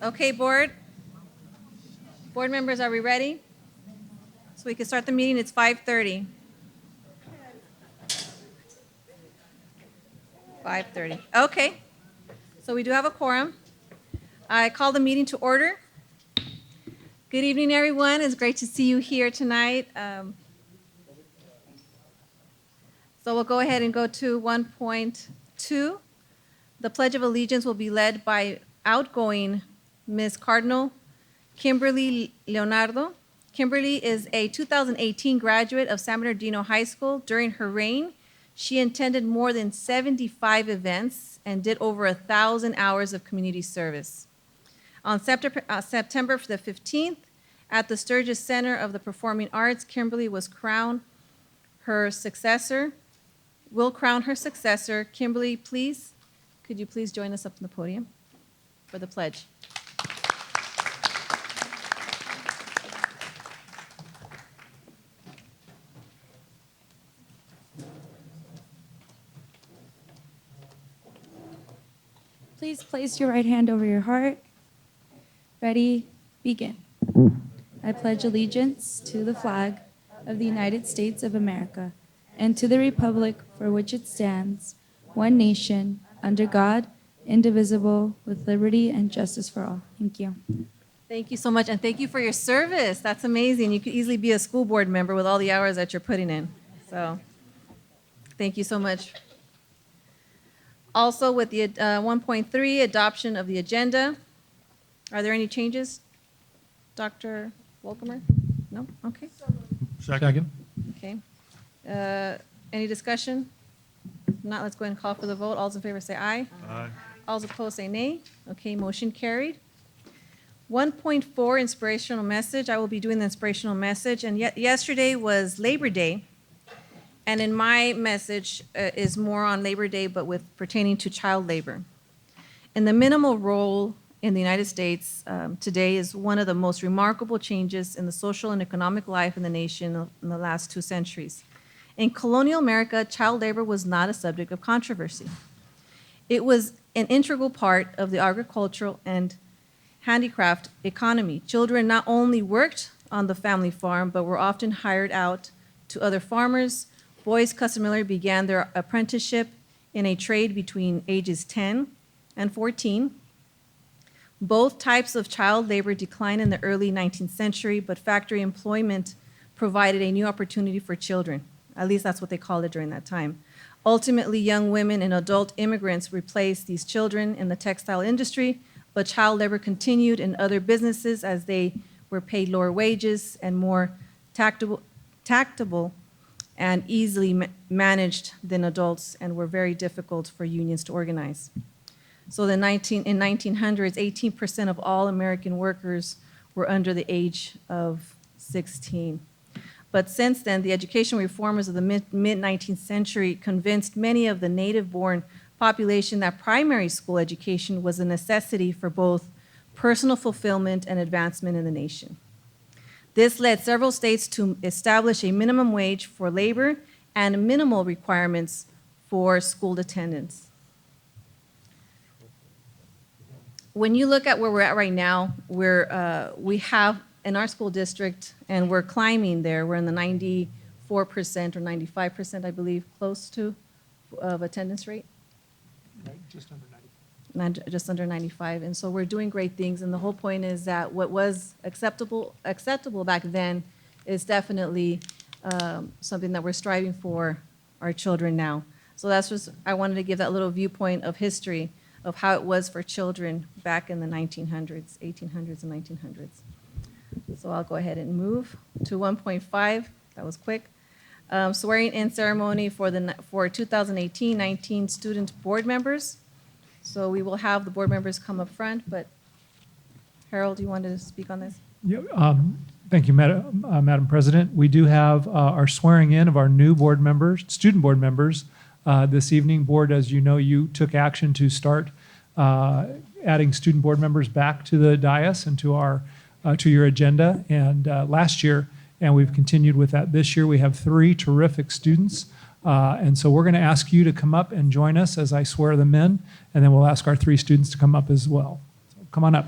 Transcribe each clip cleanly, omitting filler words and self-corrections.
Okay, board members, are we ready? So we can start the meeting. It's 5:30. 5:30. Okay. So we do have a quorum. I call the meeting to order. Good evening, everyone. It's great to see you here tonight. So we'll go ahead and go to 1.2. The Pledge of Allegiance will be led by outgoing Ms. Cardinal Kimberly Leonardo. Kimberly is a 2018 graduate of San Bernardino High School. During her reign, she attended more than 75 events and did over 1,000 hours of community service. On September the 15th, at the Sturgis Center of the Performing Arts, Kimberly will crown her successor. Kimberly, please, could you please join us up on the podium for the pledge? Please place your right hand over your heart. Ready, begin. I pledge allegiance to the flag of the United States of America and to the republic for which it stands, one nation, under God, indivisible, with liberty and justice for all. Thank you. Thank you so much, and thank you for your service. That's amazing. You could easily be a school board member with all the hours that you're putting in. So thank you so much. Also, with the 1.3, adoption of the agenda. Are there any changes, Dr. Wolkemer? No? Okay. Second. Okay. Any discussion? If not, let's go ahead and call for the vote. All those in favor say aye. Aye. All those opposed say nay. Okay, motion carried. 1.4, inspirational message. I will be doing the inspirational message. And yesterday was Labor Day. And in my message is more on Labor Day, but with pertaining to child labor. And the minimal role in the United States today is one of the most remarkable changes in the social and economic life in the nation in the last 2 centuries. In colonial America, child labor was not a subject of controversy. It was an integral part of the agricultural and handicraft economy. Children not only worked on the family farm, but were often hired out to other farmers. Boys customarily began their apprenticeship in a trade between ages 10 and 14. Both types of child labor declined in the early 19th century, but factory employment provided a new opportunity for children. At least that's what they called it during that time. Ultimately, young women and adult immigrants replaced these children in the textile industry, but child labor continued in other businesses as they were paid lower wages and more tactable and easily managed than adults, and were very difficult for unions to organize. So in 1900s, 18% of all American workers were under the age of 16. But since then, the education reformers of the mid-19th century convinced many of the native-born population that primary school education was a necessity for both personal fulfillment and advancement in the nation. This led several states to establish a minimum wage for labor and minimal requirements for school attendance. When you look at where we're at right now, we have in our school district, and we're climbing there, we're in the 94% or 95%, I believe, close to, of attendance rate. Right, just under 90. Just under 95, and so we're doing great things, and the whole point is that what was acceptable back then is definitely something that we're striving for our children now. So that's just, I wanted to give that little viewpoint of history of how it was for children back in the 1900s, 1800s, and 1900s. So I'll go ahead and move to 1.5. That was quick. Swearing in ceremony for 2018-19 student board members. So we will have the board members come up front, but Harold, do you want to speak on this? Yeah, thank you, Madam President. We do have our swearing in of our new board members, student board members this evening. Board, as you know, you took action to start adding student board members back to the dais and to your agenda, and last year, and we've continued with that this year. We have 3 terrific students. And so we're going to ask you to come up and join us as I swear them in, and then we'll ask our 3 students to come up as well. So come on up.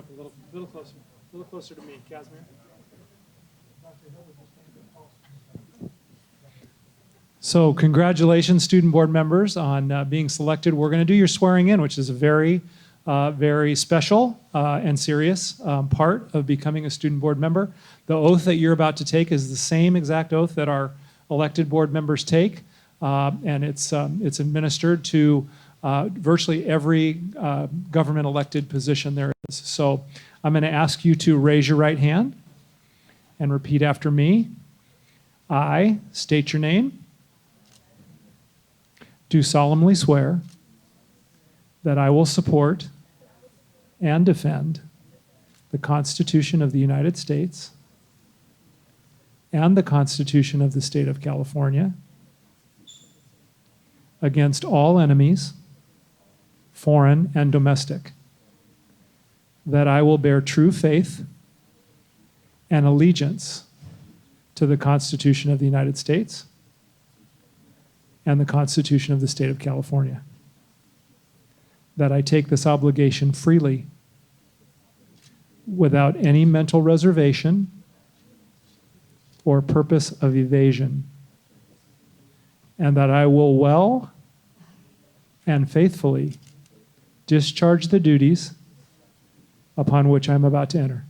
up a little closer to me, Casimir. So congratulations, student board members, on being selected. We're going to do your swearing in, which is a very, very special and serious part of becoming a student board member. The oath that you're about to take is the same exact oath that our elected board members take, and it's administered to virtually every government elected position there is. So I'm going to ask you to raise your right hand and repeat after me. I state your name. Do solemnly swear that I will support and defend the Constitution of the United States and the Constitution of the State of California against all enemies, foreign and domestic, that I will bear true faith and allegiance to the Constitution of the United States and the Constitution of the State of California, that I take this obligation freely without any mental reservation or purpose of evasion, and that I will well and faithfully discharge the duties upon which I'm about to enter.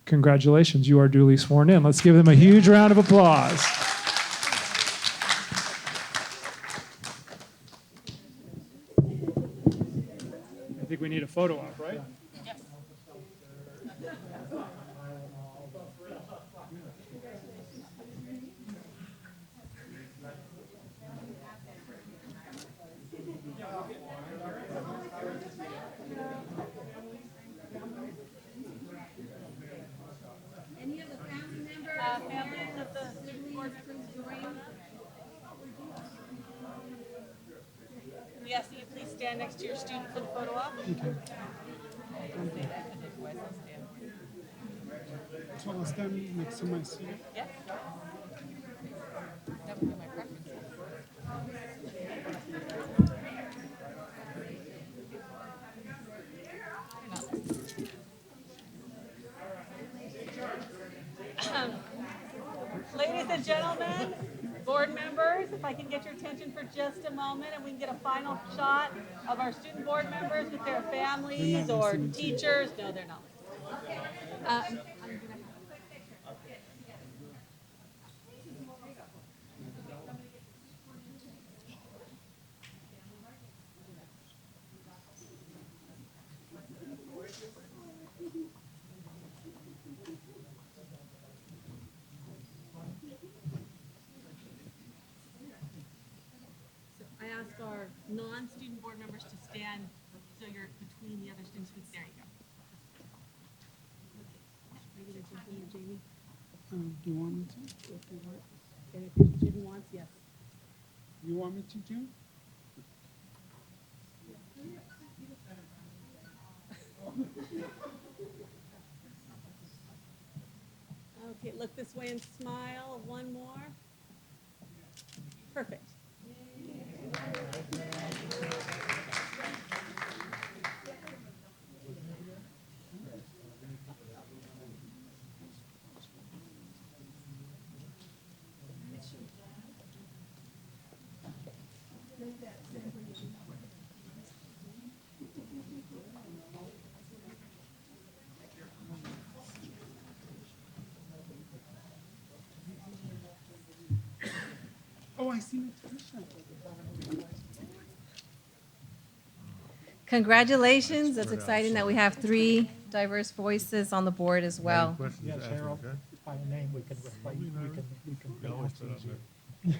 Congratulations, you are duly sworn in. Let's give them a huge round of applause. I think we need a photo op, right? Yes. Any of the family members? Families of the student board members join. We ask that you please stand next to your student for the photo op. So I'll stand next to my seat. Yeah. That would be my preference. Ladies and gentlemen, board members, if I can get your attention for just a moment and we can get a final shot of our student board members with their families or teachers. No, they're not. I ask our non-student board members to stand so you're between the other students. There you go. Regular Tiffany and Jamie. Do you want me to? And if your student wants, yes. You want me to, Jim? Okay, look this way and smile. One more. Perfect. Oh, I see Natasha. Congratulations. It's exciting that we have 3 diverse voices on the board as well. Yes, Harold, by name, we can pronounce easier.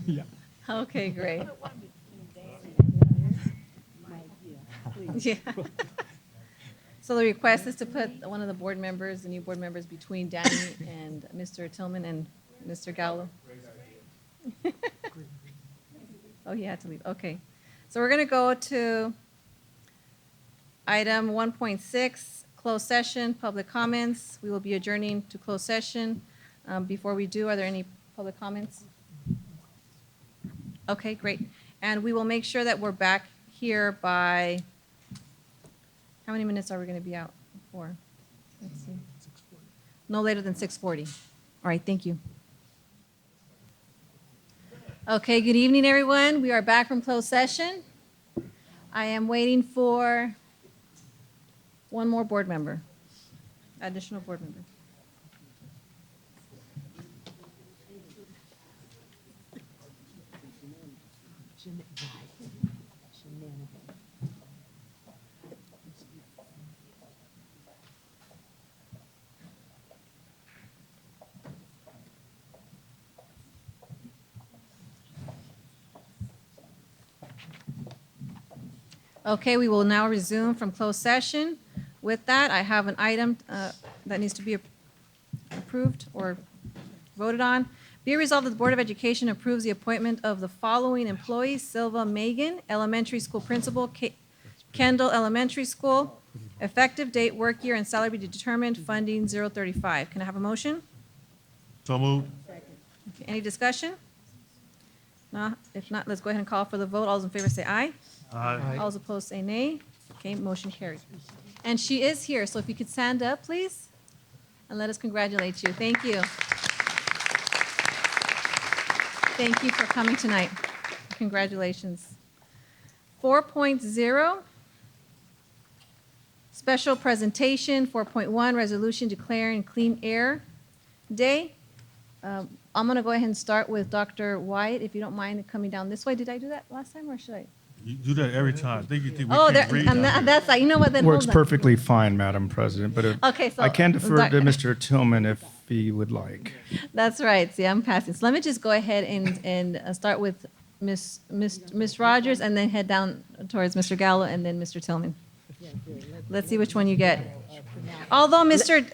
Yeah. Okay, great. Yeah. So the request is to put one of the board members, the new board members, between Danny and Mr. Tillman and Mr. Gallo. Oh, he had to leave. Okay. So we're going to go to item 1.6, closed session, public comments. We will be adjourning to closed session. Before we do, are there any public comments? Okay, great. And we will make sure that we're back here by How many minutes are we going to be out for? Let's see. No later than 6:40. All right, thank you. Okay, good evening, everyone. We are back from closed session. I am waiting for one more board member, additional board member. Okay, we will now resume from closed session. With that, I have an item that needs to be approved or voted on. Be it resolved that the Board of Education approves the appointment of the following employees: Silva Megan, elementary school principal, Kendall Elementary School, effective date, work year, and salary to be determined, funding 035. Can I have a motion? So moved. Okay, any discussion? No, if not, let's go ahead and call for the vote. All those in favor say aye. Aye. All those opposed say nay. Okay, motion carried. And she is here, so if you could stand up, please, and let us congratulate you. Thank you. Thank you for coming tonight. Congratulations. 4.0, special presentation. 4.1, resolution declaring Clean Air Day. I'm going to go ahead and start with Dr. White, if you don't mind coming down this way. Did I do that last time, or should I? You do that every time. You think we Oh, can't read? that's like, you know what, then Works hold on. perfectly fine, Madam President, but Okay, so I can defer Doc- to Mr. Tillman if he would like. That's right. See, I'm passing. So let me just go ahead and start with Miss Rogers, and then head down towards Mr. Gallo, and then Mr. Tillman. Let's see which one you get. Although, Mr.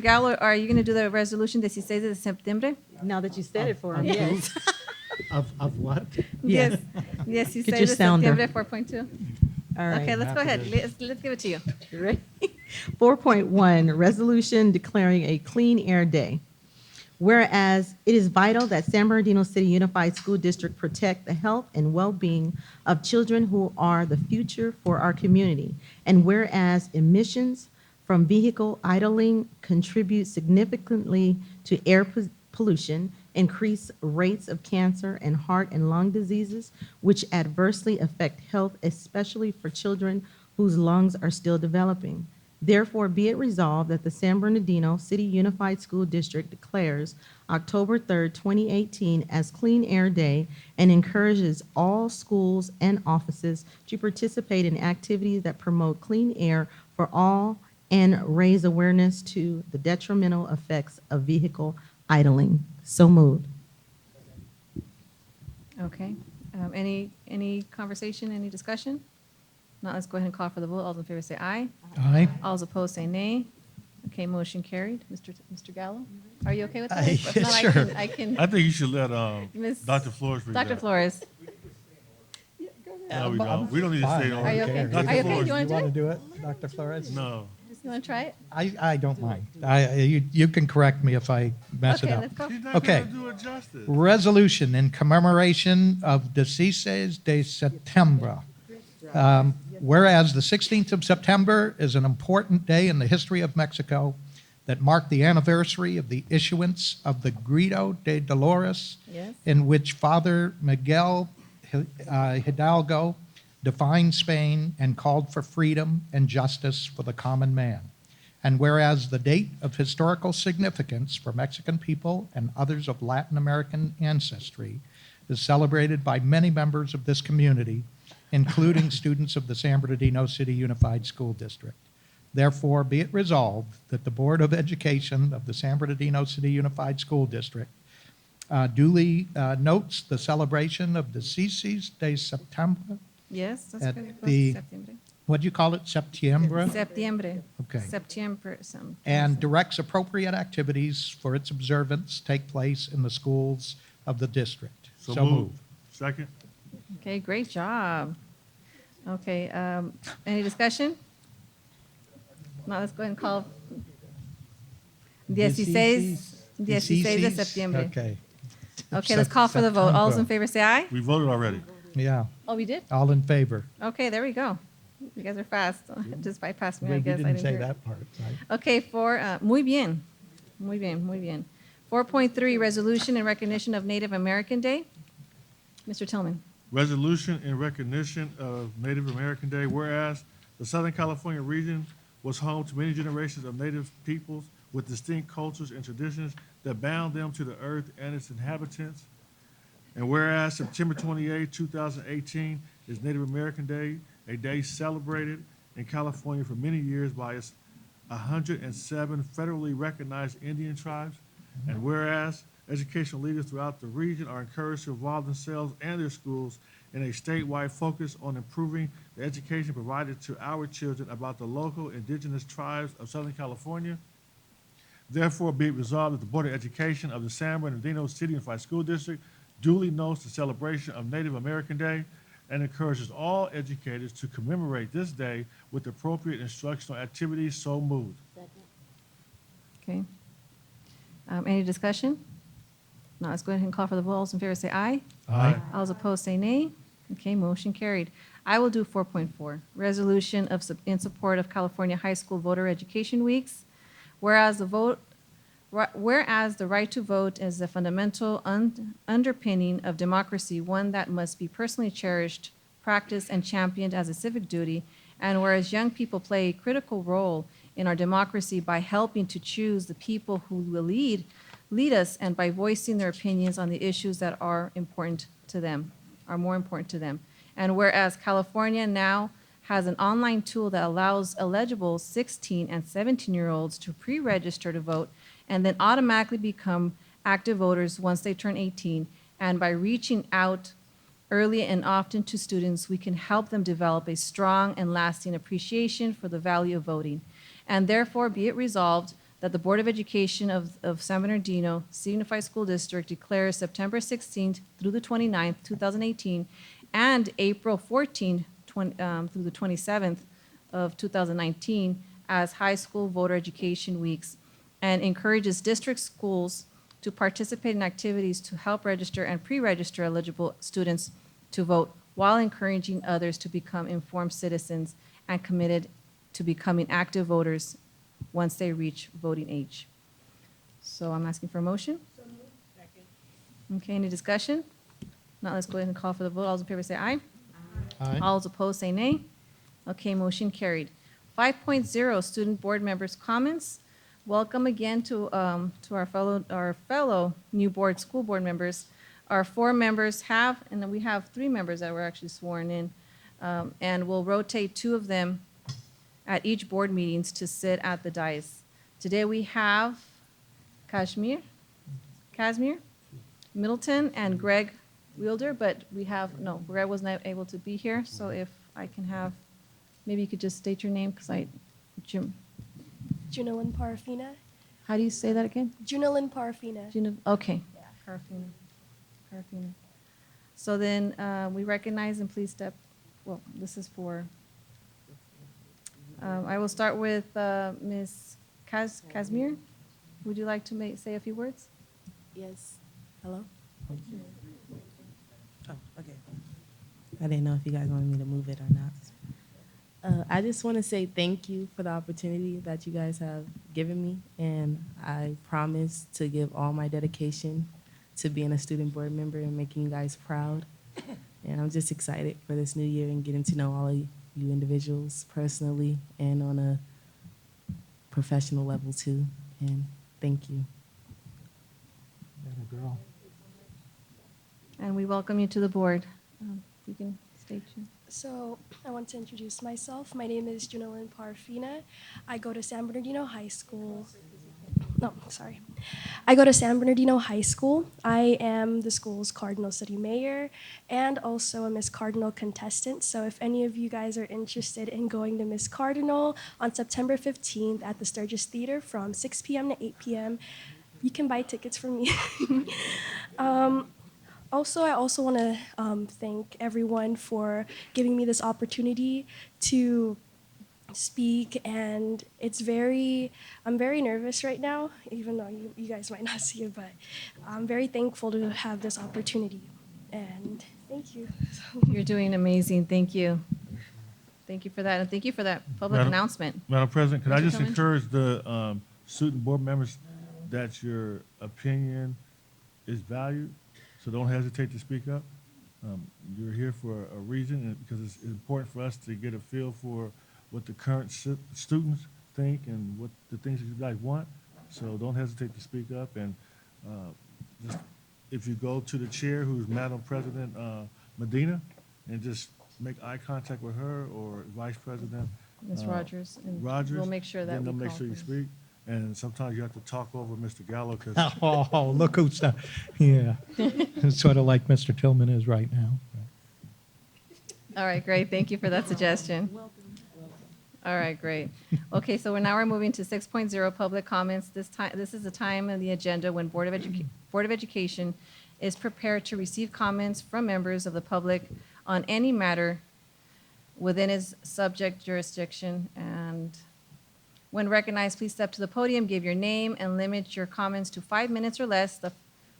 Gallo, are you going to do the resolution 16 de septiembre? Now that you said it for him, yes. Of what? Yes. Yes, 16 Get your de sounder. septiembre 4.2. All right. Okay, let's go ahead. Let's give it to you. You ready? 4.1, resolution declaring a clean air day. Whereas it is vital that San Bernardino City Unified School District protect the health and well-being of children who are the future for our community. And whereas emissions from vehicle idling contribute significantly to air pollution, increase rates of cancer and heart and lung diseases, which adversely affect health, especially for children whose lungs are still developing. Therefore, be it resolved that the San Bernardino City Unified School District declares October 3rd, 2018 as Clean Air Day and encourages all schools and offices to participate in activities that promote clean air for all and raise awareness to the detrimental effects of vehicle idling. So moved. Okay. Any conversation, any discussion? Now let's go ahead and call for the vote. All those in favor say aye. Aye. All those opposed say nay. Okay, motion carried. Mr. Gallo, are you okay with that? Aye, If not, sure. I can. I think you should let Miss- Dr. Flores read Dr. that. Flores, No, we don't. We don't need to Fine, stay I on. Are you don't okay? care. Dr. Are you okay? Flores, You wanna do want to it? do it, Dr. Flores? No. you want to try it? I don't mind. You can correct me if I mess it Okay, up. let's go. She's not Okay. going to do it justice. Resolution in commemoration of the 16 de Septiembre. Whereas the 16th of September is an important day in the history of Mexico that marked the anniversary of the issuance of the Grito de Dolores, Yes. in which Father Miguel Hidalgo defined Spain and called for freedom and justice for the common man. And whereas the date of historical significance for Mexican people and others of Latin American ancestry is celebrated by many members of this community, including students of the San Bernardino City Unified School District. Therefore, be it resolved that the Board of Education of the San Bernardino City Unified School District duly notes the celebration of the 16 de Septembre. Yes, that's At good. the- Septiembre. What do you call it? Septiembre? Septiembre. Okay. Septiembre. Some. And directs appropriate activities for its observance take place in the schools of the district. So moved. Second. Okay, great job. Okay, any discussion? Now let's go ahead and call. 16 de septiembre. Okay. Okay, let's call for the vote. All those in favor say aye. We voted already. Yeah, Oh, we did? all in favor. Okay, there we go. You guys are fast. Just bypassed me, I You guess. I didn't say hear it. that part, right? Okay, muy bien. Muy bien, muy bien. 4.3, resolution in recognition of Native American Day. Mr. Tillman. Resolution in recognition of Native American Day, whereas the Southern California region was home to many generations of Native peoples with distinct cultures and traditions that bound them to the earth and its inhabitants. And whereas September 28, 2018 is Native American Day, a day celebrated in California for many years by its 107 federally recognized Indian tribes. And whereas educational leaders throughout the region are encouraged to involve themselves and their schools in a statewide focus on improving the education provided to our children about the local indigenous tribes of Southern California. Therefore, be it resolved that the Board of Education of the San Bernardino City Unified School District duly notes the celebration of Native American Day and encourages all educators to commemorate this day with appropriate instructional activities. So moved. Okay. Any discussion? No, let's go ahead and call for the vote. All those in favor say aye. Aye. All those opposed say nay. Okay, motion carried. I will do 4.4, resolution in support of California High School Voter Education Weeks. Whereas the right to vote is a fundamental underpinning of democracy, one that must be personally cherished, practiced, and championed as a civic duty, and whereas young people play a critical role in our democracy by helping to choose the people who will lead us and by voicing their opinions on the issues that are important to them, are more important to them. And whereas California now has an online tool that allows eligible 16 and 17-year-olds to pre-register to vote and then automatically become active voters once they turn 18. And by reaching out early and often to students, we can help them develop a strong and lasting appreciation for the value of voting. And therefore, be it resolved that the Board of Education of San Bernardino City Unified School District declares September 16th through the 29th, 2018, and April 14th through the 27th of 2019 as high school voter education weeks, and encourages district schools to participate in activities to help register and pre-register eligible students to vote, while encouraging others to become informed citizens and committed to becoming active voters once they reach voting age. So I'm asking for a motion. Okay, any discussion? Now let's go ahead and call for the vote. All those in favor say aye. Aye. All those opposed say nay. Okay, motion carried. 5.0, student board members' comments. Welcome again to our fellow new school board members. Our 4 members have, and then we have 3 members that were actually sworn in, and we'll rotate 2 of them at each board meetings to sit at the dais. Today we have Casimir, Middleton, and Greg Wielder, but Greg was not able to be here, so if I can have, maybe you could just state your name, because Jim. Junalyn Parafina. How do you say that again? Junalyn Parafina. Okay. Parafina. So then we recognize and please step, well, this is for, I will start with Ms. Casimir. Would you like to say a few words? Yes. Hello? Oh, okay. I didn't know if you guys wanted me to move it or not. I just want to say thank you for the opportunity that you guys have given me, and I promise to give all my dedication to being a student board member and making you guys proud. And I'm just excited for this new year and getting to know all of you individuals personally and on a professional level too. And thank you. Atta girl. And we welcome you to the board. You can state you. So I want to introduce myself. My name is Junalyn Parafina. I go to San Bernardino High School. No, sorry. I go to San Bernardino High School. I am the school's Cardinal City Mayor and also a Miss Cardinal contestant. So if any of you guys are interested in going to Miss Cardinal on September 15th at the Sturgis Theater from 6 p.m. to 8 p.m., you can buy tickets from me. Also, I also want to thank everyone for giving me this opportunity to speak, and I'm very nervous right now, even though you guys might not see it, but I'm very thankful to have this opportunity, and thank you. You're doing amazing. Thank you. Thank you for that, and thank you for that public Madam- announcement. Madam President, could I Mr. just Tillman? encourage the student board members that your opinion is valued, so don't hesitate to speak up. You're here for a reason, and because it's important for us to get a feel for what the current students think and what the things that you guys want. So don't hesitate to speak up, and just if you go to the chair, who's Madam President Medina, and just make eye contact with her or Vice President Ms. Rogers, and Rogers. we'll make sure that Then we they'll make call sure you her. speak. And sometimes you have to talk over Mr. Gallo because Oh, look who's, yeah. It's sort of like Mr. Tillman is right now. All right, great. Thank you for that suggestion. All right, great. Okay, so we're moving to 6.0, public comments. This is the time of the agenda when Board of Education is prepared to receive comments from members of the public on any matter within its subject jurisdiction. And when recognized, please step to the podium, give your name, and limit your comments to 5 minutes or less.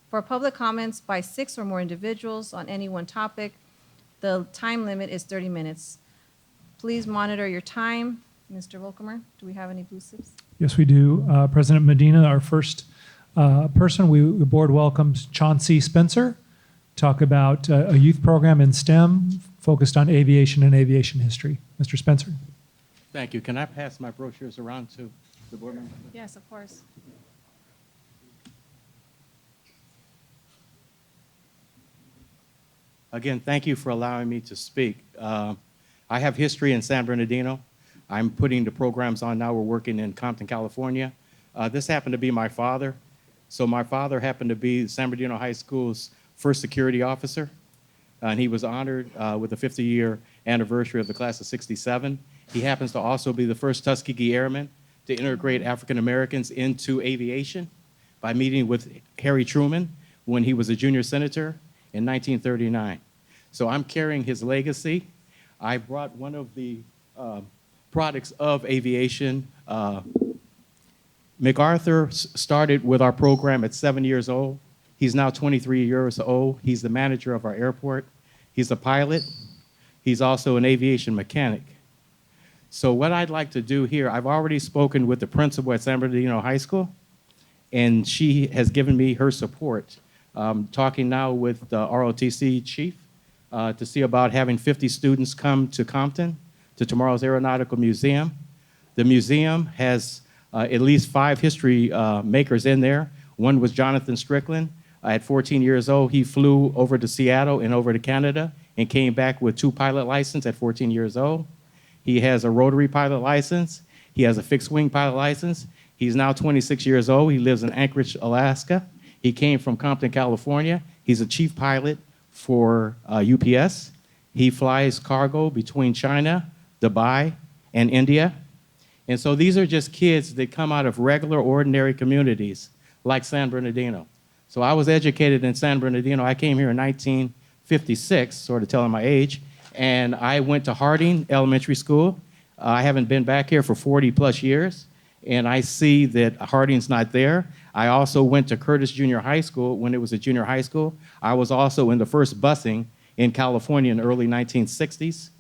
For public comments by 6 or more individuals on any one topic, the time limit is 30 minutes. Please monitor your time. Mr. Volkemer, do we have any blue slips? Yes, we do. President Medina, our first person, the board welcomes Chauncey Spencer, talk about a youth program in STEM focused on aviation and aviation history. Mr. Spencer. Thank you. Can I pass my brochures around to the board members? Yes, of course. Again, thank you for allowing me to speak. I have history in San Bernardino. I'm putting the programs on now. We're working in Compton, California. This happened to be my father. So my father happened to be San Bernardino High School's first security officer, and he was honored with the 50-year anniversary of the class of '67. He happens to also be the first Tuskegee Airman to integrate African Americans into aviation by meeting with Harry Truman when he was a junior senator in 1939. So I'm carrying his legacy. I brought one of the products of aviation. MacArthur started with our program at 7 years old. He's now 23 years old. He's the manager of our airport. He's a pilot. He's also an aviation mechanic. So what I'd like to do here, I've already spoken with the principal at San Bernardino High School, and she has given me her support. Talking now with the ROTC chief to see about having 50 students come to Compton, to tomorrow's Aeronautical Museum. The museum has at least 5 history makers in there. One was Jonathan Strickland. At 14 years old, he flew over to Seattle and over to Canada and came back with 2 pilot licenses at 14 years old. He has a rotary pilot license. He has a fixed wing pilot license. He's now 26 years old. He lives in Anchorage, Alaska. He came from Compton, California. He's a chief pilot for UPS. He flies cargo between China, Dubai, and India. And so these are just kids that come out of regular, ordinary communities like San Bernardino. So I was educated in San Bernardino. I came here in 1956, sort of telling my age, and I went to Harding Elementary School. I haven't been back here for 40 plus years, and I see that Harding's not there. I also went to Curtis Junior High School when it was a junior high school. I was also in the first busing in California in the early 1960s.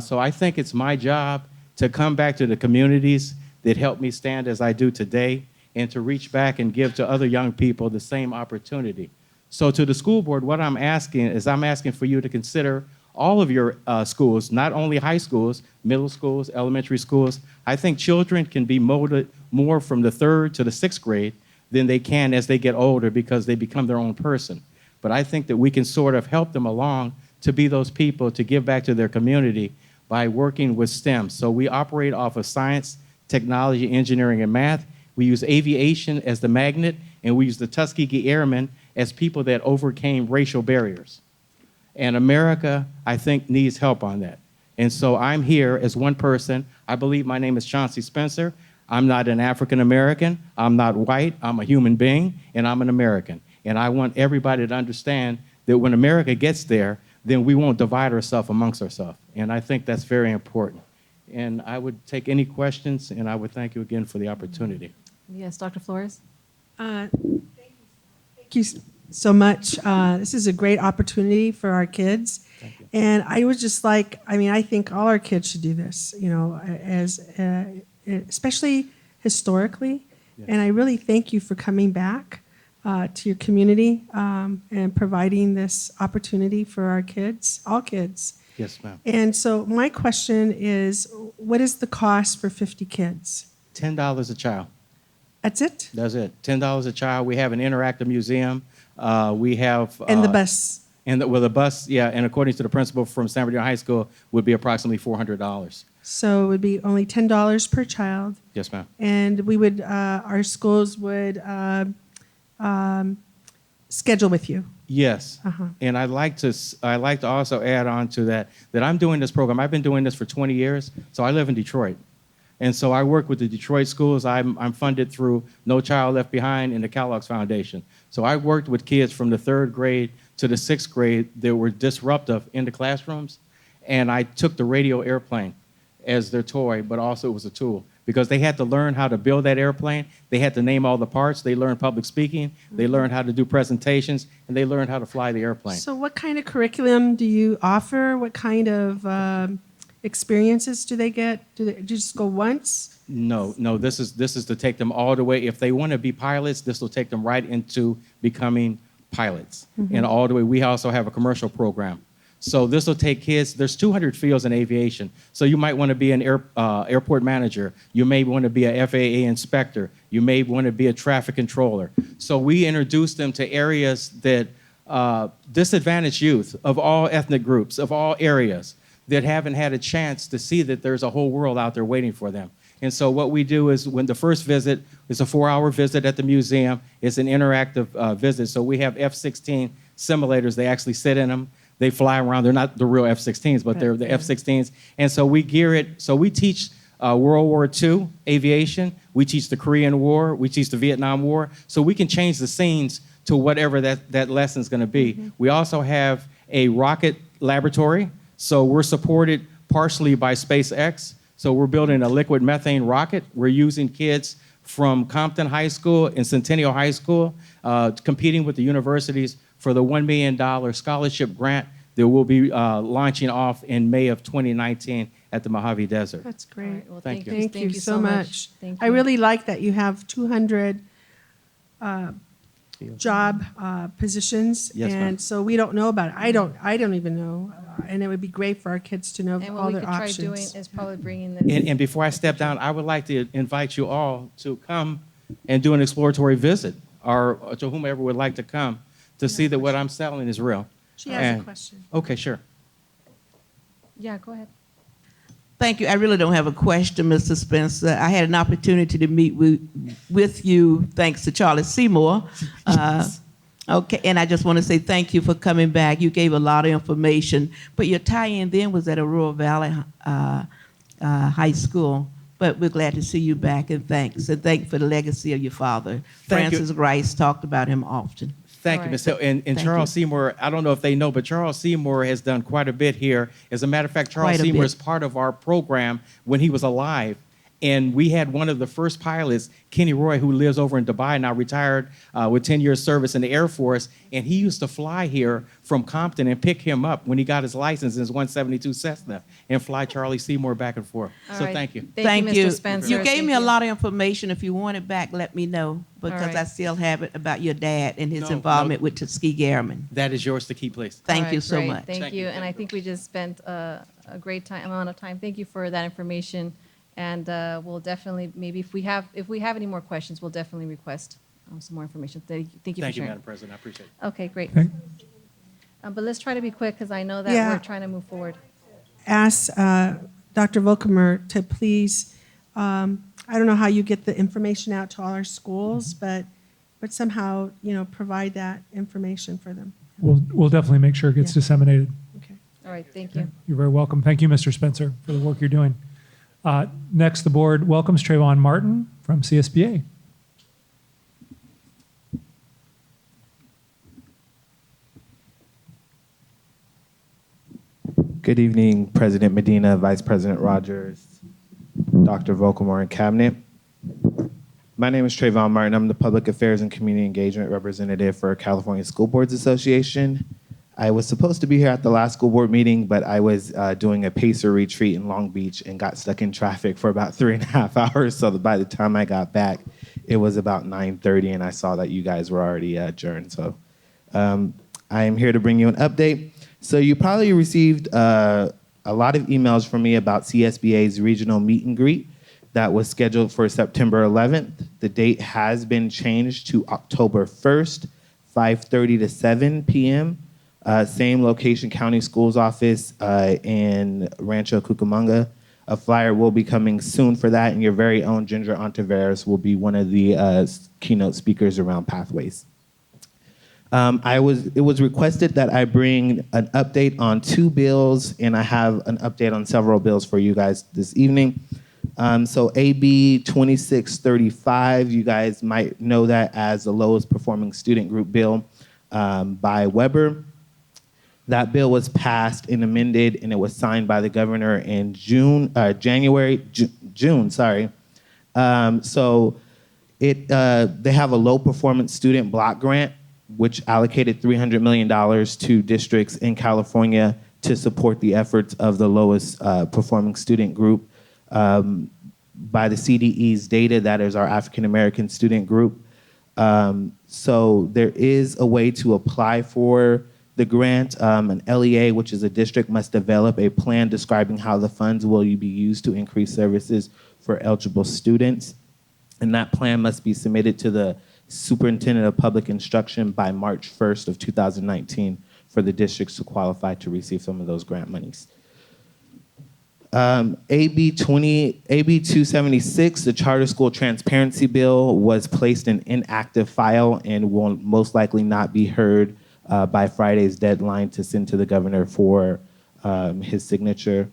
So I think it's my job to come back to the communities that helped me stand as I do today and to reach back and give to other young people the same opportunity. So to the school board, what I'm asking is I'm asking for you to consider all of your schools, not only high schools, middle schools, elementary schools. I think children can be molded more from the 3rd to the 6th grade than they can as they get older because they become their own person. But I think that we can sort of help them along to be those people to give back to their community by working with STEM. So we operate off of science, technology, engineering, and math. We use aviation as the magnet, and we use the Tuskegee Airmen as people that overcame racial barriers. And America, I think, needs help on that. And so I'm here as one person. I believe my name is Chauncey Spencer. I'm not an African American. I'm not white. I'm a human being, and I'm an American. And I want everybody to understand that when America gets there, then we won't divide ourselves amongst ourselves. And I think that's very important. And I would take any questions, and I would thank you again for the opportunity. Yes, Dr. Flores? Thank you so much. This is a great opportunity for our kids. And I was just like, I mean, I think all our kids should do this, you know, especially historically. And I really thank you for coming back to your community and providing this opportunity for our kids, all kids. Yes, ma'am. And so my question is, what is the cost for 50 kids? $10 a child. That's it? That's it. $10 a child. We have an interactive museum. We have And the bus? And the bus, yeah. And according to the principal from San Bernardino High School, would be approximately $400. So it would be only $10 per child. Yes, ma'am. And we would, our schools would schedule with you. Yes. Uh-huh. And I'd like to also add on to that I'm doing this program. I've been doing this for 20 years. So I live in Detroit. And so I work with the Detroit schools. I'm funded through No Child Left Behind and the Kellogg's Foundation. So I worked with kids from the 3rd grade to the 6th grade that were disruptive in the classrooms. And I took the radio airplane as their toy, but also it was a tool because they had to learn how to build that airplane. They had to name all the parts. They learned public speaking. They learned how to do presentations, and they learned how to fly the airplane. So what kind of curriculum do you offer? What kind of experiences do they get? Do they just go once? No, this is to take them all the way. If they want to be pilots, this will take them right into becoming pilots. And all the way, we also have a commercial program. So this will take kids, there's 200 fields in aviation. So you might want to be an airport manager. You may want to be a FAA inspector. You may want to be a traffic controller. So we introduce them to areas that disadvantaged youth of all ethnic groups, of all areas, that haven't had a chance to see that there's a whole world out there waiting for them. And so what we do is when the first visit is a 4-hour visit at the museum, it's an interactive visit. So we have F-16 simulators. They actually sit in them. They fly around. They're not the real F-16s, but they're the F-16s. And so we gear it. So we teach World War II aviation. We teach the Korean War. We teach the Vietnam War. So we can change the scenes to whatever that lesson's going to be. We also have a rocket laboratory. So we're supported partially by SpaceX. So we're building a liquid methane rocket. We're using kids from Compton High School and Centennial High School, competing with the universities for the $1 million scholarship grant that will be launching off in May of 2019 at the Mojave Desert. That's great. All right, well, Thank you. Thank you so much. Thank I you. really like that you have 200 job positions. Yes, ma'am. And so we don't know about it. I don't even know. And it would be great for our kids to know And what all we their could try options. doing is probably bringing this. And before I step down, I would like to invite you all to come and do an exploratory visit, or to whomever would like to come to see that what I'm selling is real. She has a question. Okay, sure. Yeah, go ahead. Thank you. I really don't have a question, Mr. Spencer. I had an opportunity to meet with you thanks to Charlie Seymour. Okay, and I just want to say thank you for coming back. You gave a lot of information, but your tie-in then was at Aurora Valley High School. But we're glad to see you back, and thanks. And thank you for the legacy of your father. Thank you. Francis Rice talked about him often. Thank All you, right. Ms. Hill. And Thank Charles you. Seymour, I don't know if they know, but Charles Seymour has done quite a bit here. As a matter of fact, Charles Quite a Seymour bit. is part of our program when he was alive. And we had one of the first pilots, Kenny Roy, who lives over in Dubai, now retired with 10 years service in the Air Force. And he used to fly here from Compton and pick him up when he got his license in his 172 Cessna and fly Charlie Seymour back and forth. All So right. thank you. Thank you, Mr. Spencer. You gave Thank me a you. lot of information. If you want it back, let me know, because right. I still have it about your dad and his No, involvement no. with Tuskegee Airmen. That is yours to keep, please. Thank All you right, so great. much. Thank you. And I think we just spent a great amount of time. Thank you for that information. And we'll definitely, maybe if we have any more questions, we'll definitely request some more information. Thank you for Thank you, sharing. Madam President. I appreciate it. Okay, great. Thank- But let's try to be quick because I know that Yeah. we're trying to move forward. Ask Dr. Volkemer to please, I don't know how you get the information out to all our schools, but somehow, provide that information for them. We'll definitely make sure it gets Yeah. disseminated. Okay. All right, thank you. You're very welcome. Thank you, Mr. Spencer, for the work you're doing. Next, the board welcomes Trayvon Martin from CSBA. Good evening, President Medina, Vice President Rogers, Dr. Volkemore, and Cabinet. My name is Trayvon Martin. I'm the Public Affairs and Community Engagement Representative for California School Boards Association. I was supposed to be here at the last school board meeting, but I was doing a PACER retreat in Long Beach and got stuck in traffic for about 3.5 hours. So by the time I got back, it was about 9:30, and I saw that you guys were already adjourned. So I am here to bring you an update. So you probably received a lot of emails from me about CSBA's regional meet and greet that was scheduled for September 11th. The date has been changed to October 1st, 5:30 to 7 p.m. Same location, County Schools Office in Rancho Cucamonga. A flyer will be coming soon for that, and your very own Ginger Ontiveros will be one of the keynote speakers around Pathways. It was requested that I bring an update on 2 bills, and I have an update on several bills for you guys this evening. So AB 2635, you guys might know that as the lowest performing student group bill by Weber. That bill was passed and amended, and it was signed by the governor in June. So they have a low performance student block grant, which allocated $300 million to districts in California to support the efforts of the lowest performing student group. By the CDE's data, that is our African American student group. So there is a way to apply for the grant. An LEA, which is a district, must develop a plan describing how the funds will be used to increase services for eligible students. And that plan must be submitted to the Superintendent of Public Instruction by March 1st of 2019 for the districts to qualify to receive some of those grant monies. AB 276, the Charter School Transparency Bill, was placed in inactive file and will most likely not be heard by Friday's deadline to send to the governor for his signature.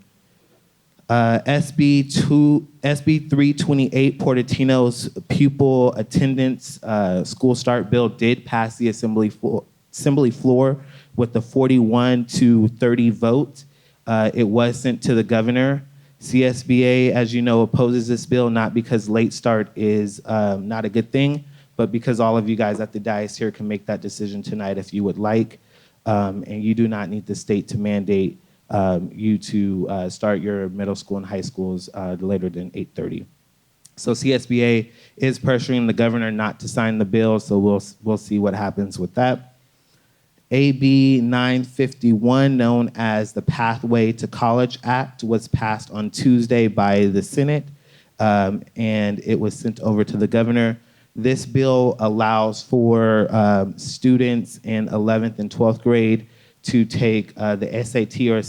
SB 328, Portofino's pupil attendance school start bill did pass the assembly floor with a 41-30 vote. It was sent to the governor. CSBA, as you know, opposes this bill, not because late start is not a good thing, but because all of you guys at the dais here can make that decision tonight if you would like. And you do not need the state to mandate you to start your middle school and high schools later than 8:30. So CSBA is pressuring the governor not to sign the bill, so we'll see what happens with that. AB 951, known as the Pathway to College Act, was passed on Tuesday by the Senate, and it was sent over to the governor. This bill allows for students in 11th and 12th grade to take the SAT or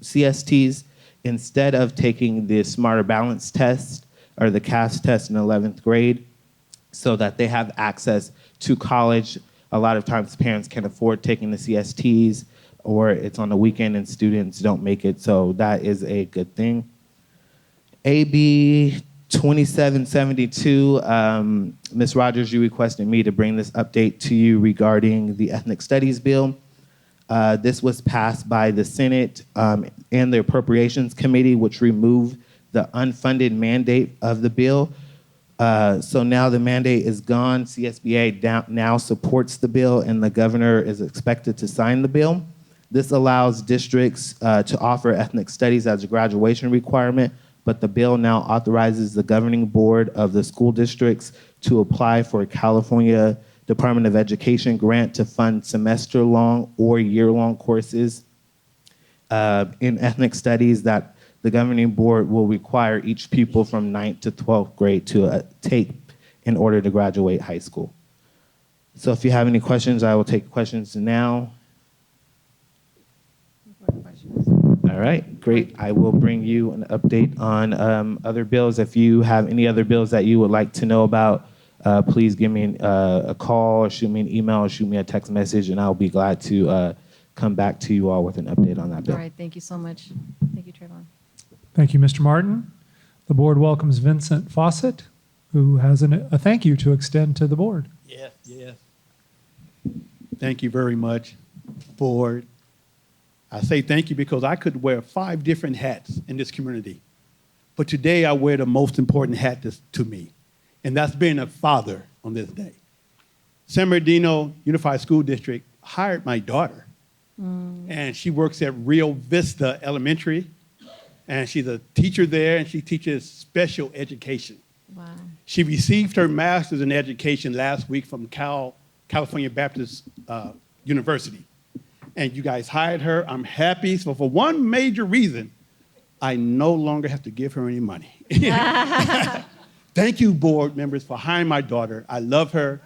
CSTs instead of taking the Smarter Balance test or the CAS test in 11th grade, so that they have access to college. A lot of times parents can't afford taking the CSTs, or it's on the weekend and students don't make it, so that is a good thing. AB 2772, Ms. Rogers, you requested me to bring this update to you regarding the Ethnic Studies Bill. This was passed by the Senate and the Appropriations Committee, which removed the unfunded mandate of the bill. So now the mandate is gone. CSBA now supports the bill, and the governor is expected to sign the bill. This allows districts to offer ethnic studies as a graduation requirement, but the bill now authorizes the governing board of the school districts to apply for a California Department of Education grant to fund semester-long or year-long courses in ethnic studies that the governing board will require each pupil from 9th to 12th grade to take in order to graduate high school. So if you have any questions, I will take questions now. All right, great. I will bring you an update on other bills. If you have any other bills that you would like to know about, please give me a call, or shoot me an email, or shoot me a text message, and I'll be glad to come back to you all with an update on that bill. All right, thank you so much. Thank you, Trayvon. Thank you, Mr. Martin. The board welcomes Vincent Fawcett, who has a thank you to extend to the board. Yes. Thank you very much, board. I say thank you because I could wear 5 different hats in this community. But today I wear the most important hat to me, and that's being a father on this day. San Bernardino Unified School District hired my daughter. And she works at Rio Vista Elementary. And she's a teacher there, and she teaches special education. Wow. She received her master's in education last week from California Baptist University. And you guys hired her. I'm happy. So for one major reason, I no longer have to give her any money. Thank you, board members, for hiring my daughter. I love her.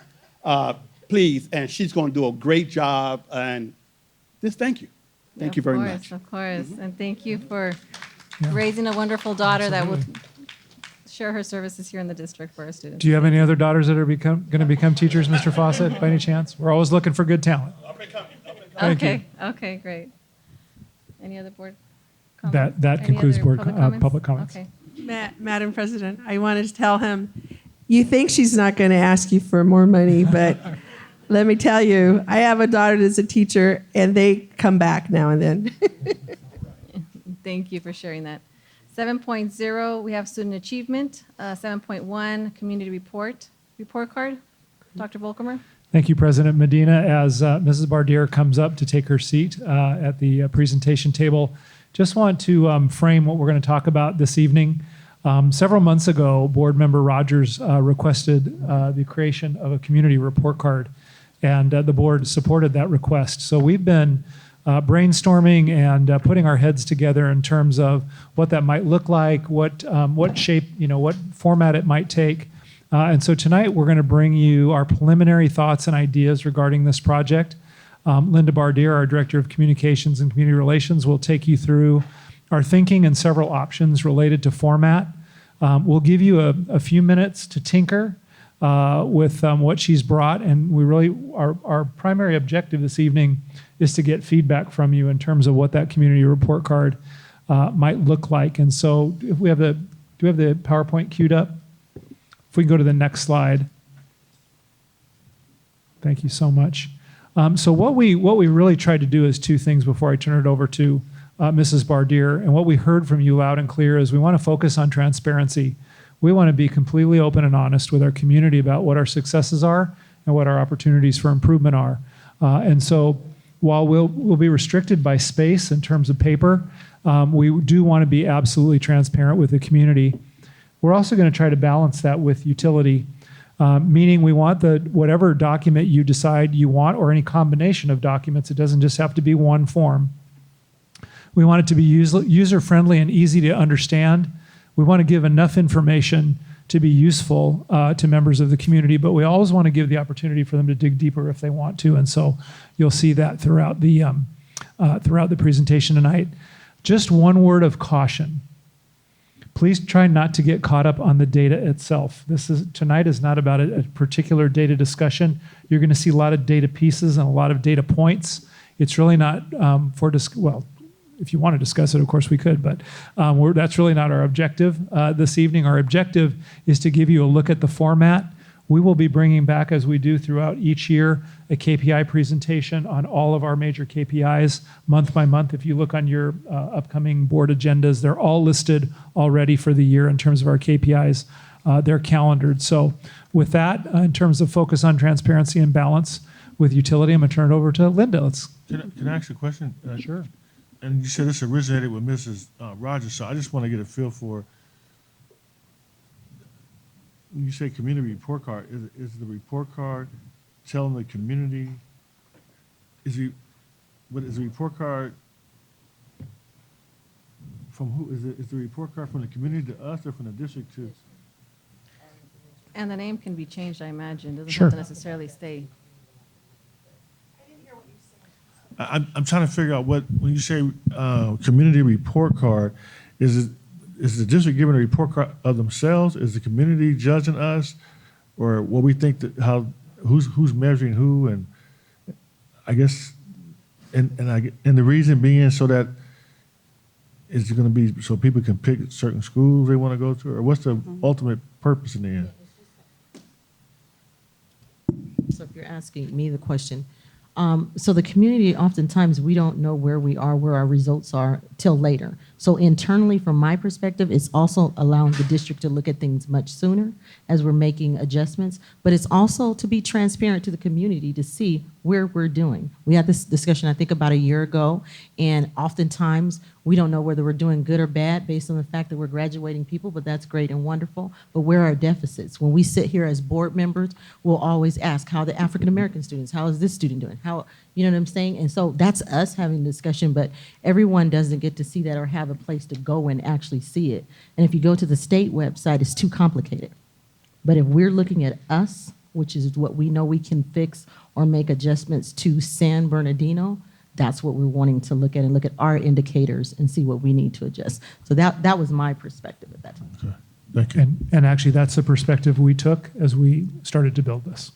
Please, and she's going to do a great job. And just thank you. Thank you very much. Of course, and thank you for raising a wonderful daughter that will share her services here in the district for our students. Do you have any other daughters that are going to become teachers, Mr. Fawcett, by any chance? We're always looking for good talent. Thank you. Okay, great. Any other board comments? That Any concludes other board public comments. Okay. Madam President, I wanted to tell him, you think she's not going to ask you for more money, but let me tell you, I have a daughter that's a teacher, and they come back now and then. Thank you for sharing that. 7.0, we have student achievement. 7.1, community report card. Dr. Volkemer. Thank you, President Medina. As Mrs. Bardier comes up to take her seat at the presentation table, just want to frame what we're going to talk about this evening. Several months ago, Board Member Rogers requested the creation of a community report card, and the board supported that request. So we've been brainstorming and putting our heads together in terms of what that might look like, what shape, what format it might take. And so tonight we're going to bring you our preliminary thoughts and ideas regarding this project. Linda Bardier, our Director of Communications and Community Relations, will take you through our thinking and several options related to format. We'll give you a few minutes to tinker with what she's brought, and we really, our primary objective this evening is to get feedback from you in terms of what that community report card might look like. And so if we have do we have the PowerPoint queued up? If we can go to the next slide. Thank you so much. So what we really tried to do is two things before I turn it over to Mrs. Bardier. And what we heard from you loud and clear is we want to focus on transparency. We want to be completely open and honest with our community about what our successes are and what our opportunities for improvement are. And so while we'll be restricted by space in terms of paper, we do want to be absolutely transparent with the community. We're also going to try to balance that with utility, meaning we want whatever document you decide you want, or any combination of documents. It doesn't just have to be one form. We want it to be user-friendly and easy to understand. We want to give enough information to be useful to members of the community, but we always want to give the opportunity for them to dig deeper if they want to. And so you'll see that throughout the presentation tonight. Just one word of caution. Please try not to get caught up on the data itself. Tonight is not about a particular data discussion. You're going to see a lot of data pieces and a lot of data points. It's really not if you want to discuss it, of course we could, but that's really not our objective this evening. Our objective is to give you a look at the format. We will be bringing back, as we do throughout each year, a KPI presentation on all of our major KPIs month by month. If you look on your upcoming board agendas, they're all listed already for the year in terms of our KPIs. They're calendared. So with that, in terms of focus on transparency and balance with utility, I'm going to turn it over to Linda. Can I ask you a question? Sure. And you said this originated with Mrs. Rogers, so I just want to get a feel for, when you say community report card, is the report card telling the community, is the report card from who? Is the report card from the community to us or from the district to? And the name can be changed, I imagine. Doesn't Sure. have to necessarily stay. I'm trying to figure out when you say community report card, is the district giving a report card of themselves? Is the community judging us, or what we think who's measuring who? And I guess, and the reason being so that is it going to be so people can pick certain schools they want to go to, or what's the ultimate purpose in the end? So if you're asking me the question, so the community, oftentimes we don't know where we are, where our results are till later. So internally, from my perspective, it's also allowing the district to look at things much sooner as we're making adjustments, but it's also to be transparent to the community to see where we're doing. We had this discussion, I think, about a year ago, and oftentimes we don't know whether we're doing good or bad based on the fact that we're graduating people, but that's great and wonderful. But where are our deficits? When we sit here as board members, we'll always ask, how are the African American students? How is this student doing? How, you know what I'm saying? And so that's us having the discussion, but everyone doesn't get to see that or have a place to go and actually see it. And if you go to the state website, it's too complicated. But if we're looking at us, which is what we know we can fix or make adjustments to San Bernardino, that's what we're wanting to look at and look at our indicators and see what we need to adjust. So that was my perspective at that time. Okay, thank you. And actually, that's the perspective we took as we started to build this.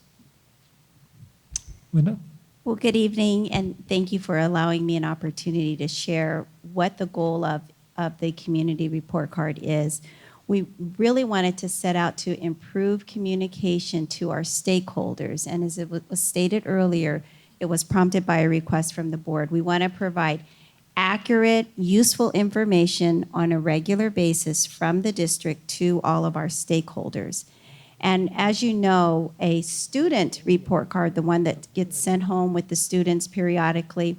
Linda? Well, good evening, and thank you for allowing me an opportunity to share what the goal of the community report card is. We really wanted to set out to improve communication to our stakeholders, and as it was stated earlier, it was prompted by a request from the board. We want to provide accurate, useful information on a regular basis from the district to all of our stakeholders. And as you know, a student report card, the one that gets sent home with the students periodically,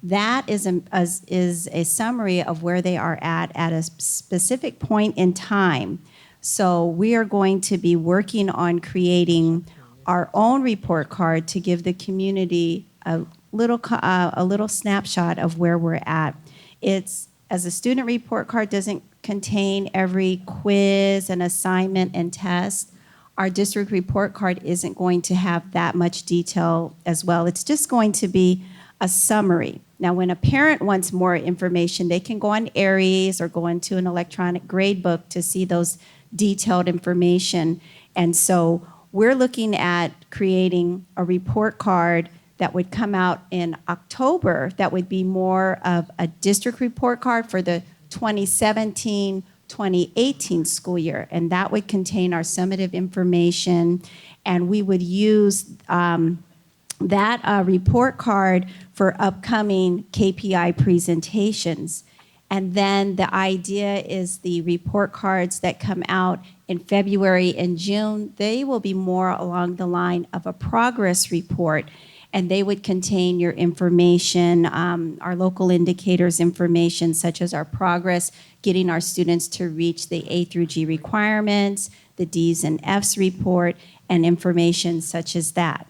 that is a summary of where they are at a specific point in time. So we are going to be working on creating our own report card to give the community a little snapshot of where we're at. It's, as a student report card doesn't contain every quiz and assignment and test, our district report card isn't going to have that much detail as well. It's just going to be a summary. Now, when a parent wants more information, they can go on Aries or go into an electronic grade book to see those detailed information. And so we're looking at creating a report card that would come out in October that would be more of a district report card for the 2017-2018 school year. And that would contain our summative information, and we would use that report card for upcoming KPI presentations. And then the idea is the report cards that come out in February and June, they will be more along the line of a progress report, and they would contain your information, our local indicators information, such as our progress, getting our students to reach the A through G requirements, the D's and F's report, and information such as that.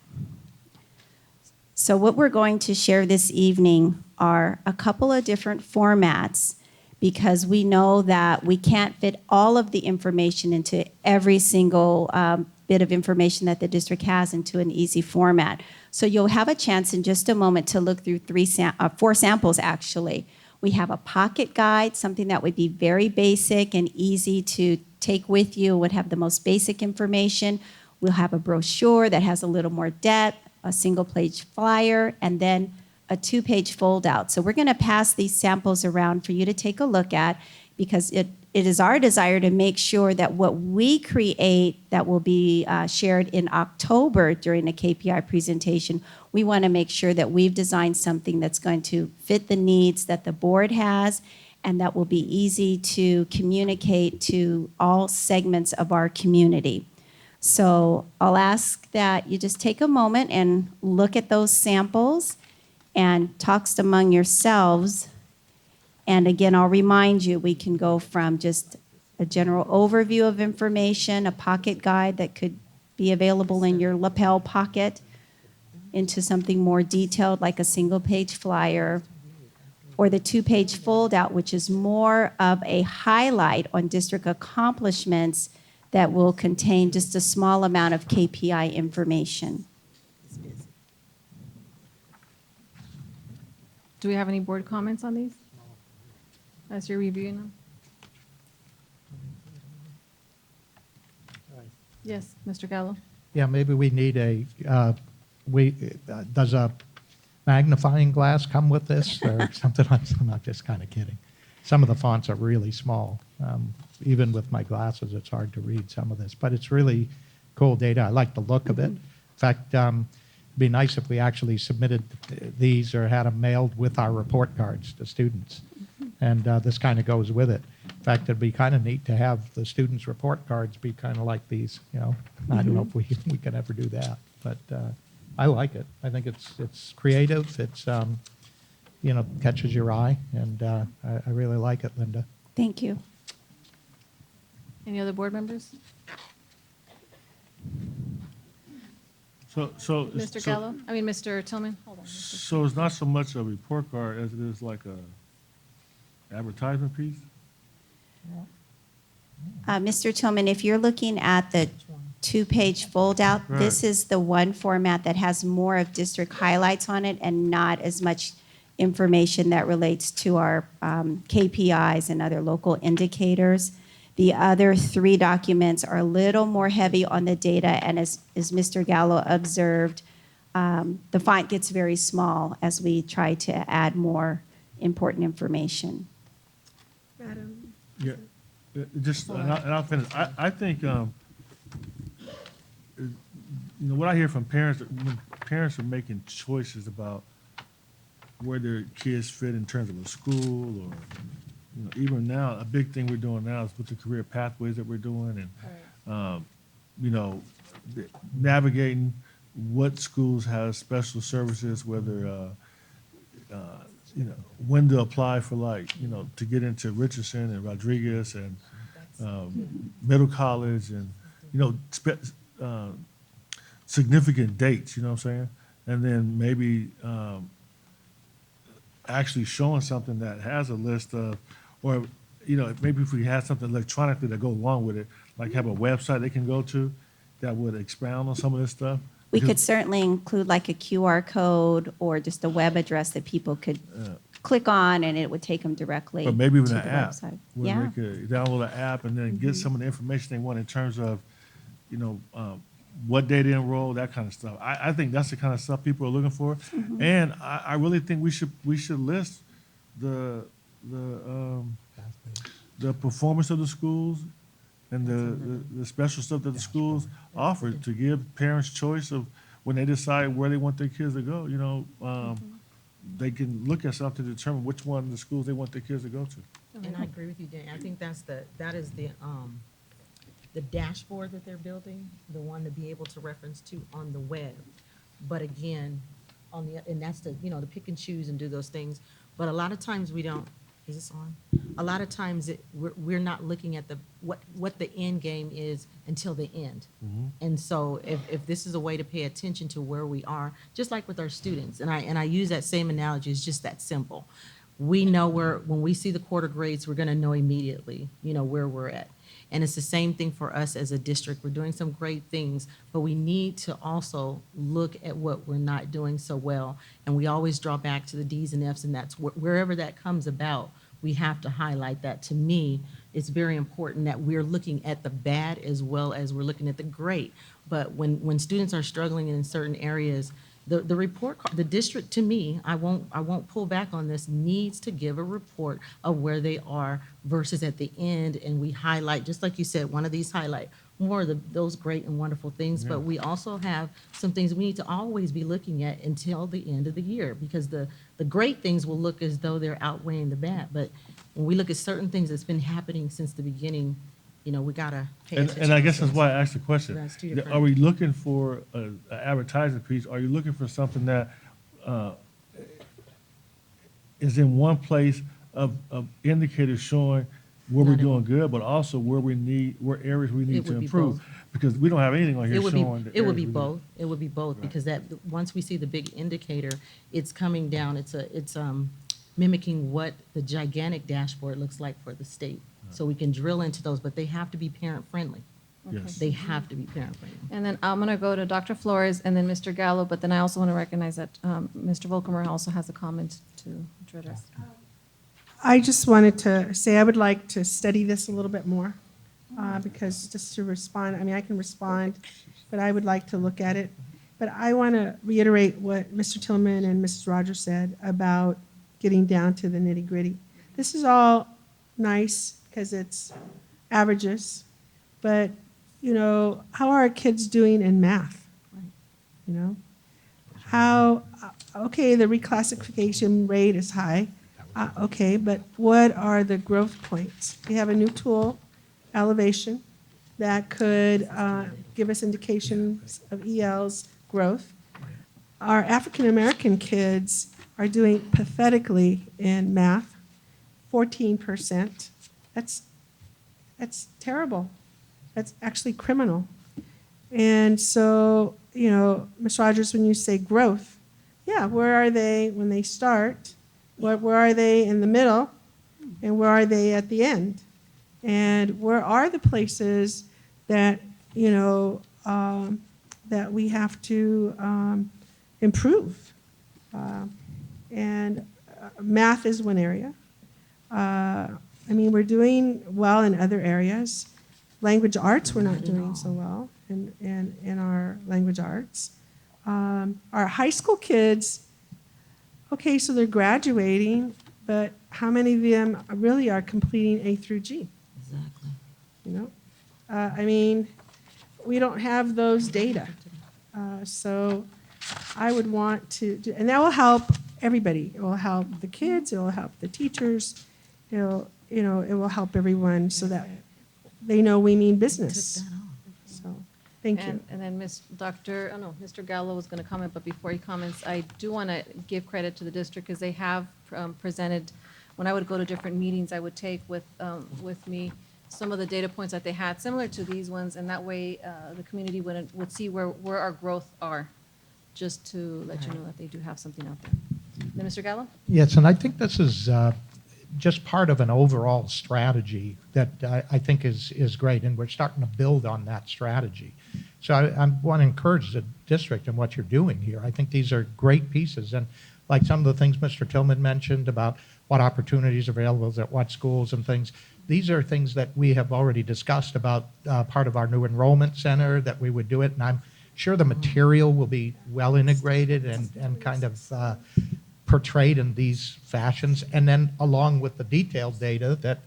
So what we're going to share this evening are a couple of different formats, because we know that we can't fit all of the information into every single bit of information that the district has into an easy format. So you'll have a chance in just a moment to look through four samples actually. We have a pocket guide, something that would be very basic and easy to take with you, would have the most basic information. We'll have a brochure that has a little more depth, a single-page flyer, and then a two-page fold-out. So we're going to pass these samples around for you to take a look at, because it is our desire to make sure that what we create that will be shared in October during the KPI presentation, we want to make sure that we've designed something that's going to fit the needs that the board has and that will be easy to communicate to all segments of our community. So I'll ask that you just take a moment and look at those samples and talk among yourselves. And again, I'll remind you, we can go from just a general overview of information, a pocket guide that could be available in your lapel pocket, into something more detailed like a single-page flyer, or the two-page fold-out, which is more of a highlight on district accomplishments that will contain just a small amount of KPI information. Do we have any board comments on these as you're reviewing them? Yes, Mr. Gallo. Yeah, maybe we need does a magnifying glass come with this or something? I'm not, just kind of kidding. Some of the fonts are really small. Even with my glasses, it's hard to read some of this, but it's really cool data. I like the look of it. In fact, it'd be nice if we actually submitted these or had them mailed with our report cards to students. And this kind of goes with it. In fact, it'd be kind of neat to have the students' report cards be kind of like these, you know. I don't know if we can ever do that, but I like it. I think it's creative, it's, you know, catches your eye, and I really like it, Linda. Thank you. Any other board members? So, Mr. Gallo? I mean, Mr. Tillman? Hold on. So it's not so much a report card as it is like a advertisement piece? Mr. Tillman, if you're looking at the two-page fold-out, Right. this is the one format that has more of district highlights on it and not as much information that relates to our KPIs and other local indicators. The other three documents are a little more heavy on the data, and as Mr. Gallo observed, the font gets very small as we try to add more important information. Madam, Yeah, just, and I'll finish. I think, you know, what I hear from parents, when parents are making choices about where their kids fit in terms of a school, or, you know, even now, a big thing we're doing now is with the career pathways that we're doing, and, you know, navigating what schools have special services, whether, you know, when to apply for, like, you know, to get into Richardson and Rodriguez and Middle College, and, you know, significant dates, you know what I'm saying? And then maybe actually showing something that has a list of, or, you know, maybe if we had something electronically that go along with it, like have a website they can go to that would expound on some of this stuff. We could certainly include like a QR code or just a web address that people could click on, and it would take them directly But maybe even to an the app, website. where Yeah. they could download an app and then get some of the information they want in terms of, you know, what day to enroll, that kind of stuff. I think that's the kind of stuff people are looking for. And I really think we should list the performance of the schools and the special stuff that the schools offer to give parents choice of when they decide where they want their kids to go. You know, they can look at something to determine which one of the schools they want their kids to go to. And I agree with you, Dan. I think that is the dashboard that they're building, the one to be able to reference to on the web. But again, and that's the, you know, to pick and choose and do those things. But a lot of times we don't. Is this on? A lot of times we're not looking at what the end game is until the end. And so if this is a way to pay attention to where we are, just like with our students, and I use that same analogy, it's just that simple. We know when we see the quarter grades, we're going to know immediately, you know, where we're at. And it's the same thing for us as a district. We're doing some great things, but we need to also look at what we're not doing so well. And we always draw back to the D's and F's, and that's wherever that comes about, we have to highlight that. To me, it's very important that we're looking at the bad as well as we're looking at the great. But when students are struggling in certain areas, the report card, the district, to me, I won't pull back on this, needs to give a report of where they are versus at the end, and we highlight, just like you said, one of these highlight more of those great and wonderful things, but we also have some things we need to always be looking at until the end of the year, because the great things will look as though they're outweighing the bad, but when we look at certain things that's been happening since the beginning, you know, we gotta pay attention. And I guess that's why I asked the question. That's two different- Are we looking for an advertising piece? Are you looking for something that is in one place of indicators showing where we're doing good, but also where areas we need It to would be improve? both. Because we don't have anything on here It would be, showing. it would be areas we need- both. It would be both, because that, once we see the big indicator, it's coming down, it's mimicking what the gigantic dashboard looks like for the state. So we can drill into those, but they have to be parent-friendly. Yes. They have to be parent-friendly. And then I'm going to go to Dr. Flores and then Mr. Gallo, but then I also want to recognize that Mr. Volkemer also has a comment to address. I just wanted to say I would like to study this a little bit more, because just to respond, I mean, I can respond, but I would like to look at it. But I want to reiterate what Mr. Tillman and Mrs. Rogers said about getting down to the nitty-gritty. This is all nice because it's averages, but, you know, how are our kids doing in math? You know? Okay, the reclassification rate is high. Okay, but what are the growth points? We have a new tool, elevation, that could give us indications of EL's growth. Our African American kids are doing pathetically in math, 14%. That's terrible. That's actually criminal. And so, you know, Ms. Rogers, when you say growth, yeah, where are they when they start? Where are they in the middle? And where are they at the end? And where are the places that, you know, that we have to improve? And math is one area. I mean, we're doing well in other areas. Language arts, we're not doing so well in our language arts. Our high school kids, okay, so they're graduating, but how many of them really are completing A through G? Exactly. You know, I mean, we don't have those data. So I would want to, and that will help everybody. It will help the kids, it will help the teachers, it'll, you know, it will help everyone so that they know we mean business. So, thank you. And then Mr. Gallo was going to comment, but before he comments, I do want to give credit to the district because they have presented, when I would go to different meetings, I would take with me some of the data points that they had, similar to these ones, and that way the community would see where our growth are, just to let you know that they do have something out there. Then Mr. Gallo? Yes, and I think this is just part of an overall strategy that I think is great, and we're starting to build on that strategy. So I want to encourage the district in what you're doing here. I think these are great pieces, and like some of the things Mr. Tillman mentioned about what opportunities are available at what schools and things, these are things that we have already discussed about part of our new enrollment center, that we would do it, and I'm sure the material will be well integrated and kind of portrayed in these fashions, and then along with the detailed data that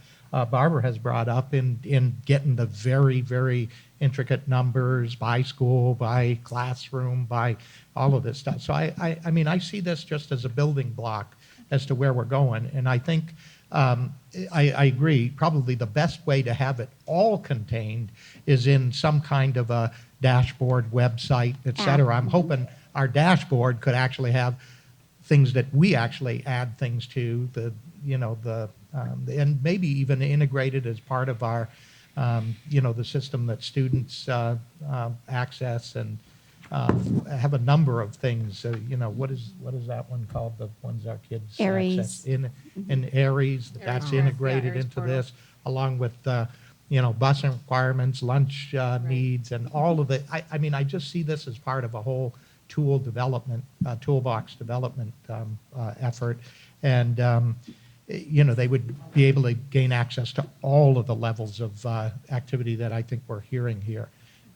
Barbara has brought up in getting the very, very intricate numbers by school, by classroom, by all of this stuff. So I mean, I see this just as a building block as to where we're going, and I think I agree, probably the best way to have it all contained is in some kind of a dashboard, website, et cetera. I'm hoping our dashboard could actually have things that we actually add things to, and maybe even integrated as part of our, the system that students access, and have a number of things. What is that one called? The ones our kids Aries. access in Aries. That's integrated Aries into portal. this, along with bus requirements, lunch needs, and all of it. I mean, I just see this as part of a whole toolbox development effort, and they would be able to gain access to all of the levels of activity that I think we're hearing here,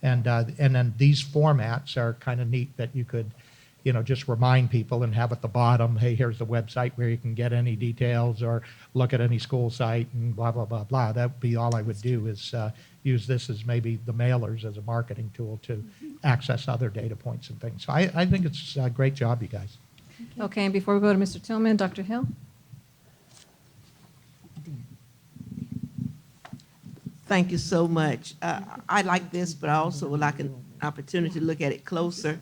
and then these formats are kind of neat that you could, just remind people and have at the bottom, hey, here's the website where you can get any details or look at any school site and blah blah blah blah. That would be all I would do is use this as maybe the mailers as a marketing tool to access other data points and things. So I think it's a great job, you guys. Okay, and before we go to Mr. Tillman, Dr. Hill? Thank you so much. I like this, but I also would like an opportunity to look at it closer.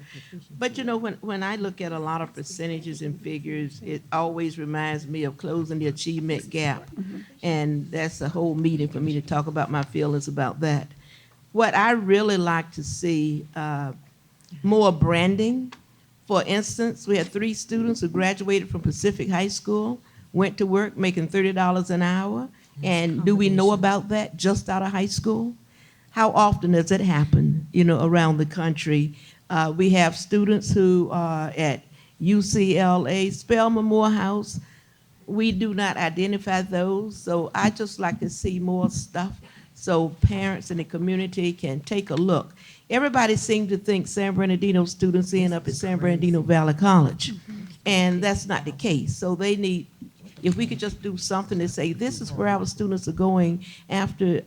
But when I look at a lot of percentages and figures, it always reminds me of closing the achievement gap. And that's a whole meeting for me to talk about my feelings about that. What I really like to see, more branding. For instance, we had 3 students who graduated from Pacific High School, went to work making $30 an hour. And do we know about that just out of high school? How often does it happen, around the country? We have students who are at UCLA, Spelman Morehouse. We do not identify those, so I just like to see more stuff so parents in the community can take a look. Everybody seems to think San Bernardino students end up at San Bernardino Valley College, and that's not the case. So they need, if we could just do something to say, this is where our students are going after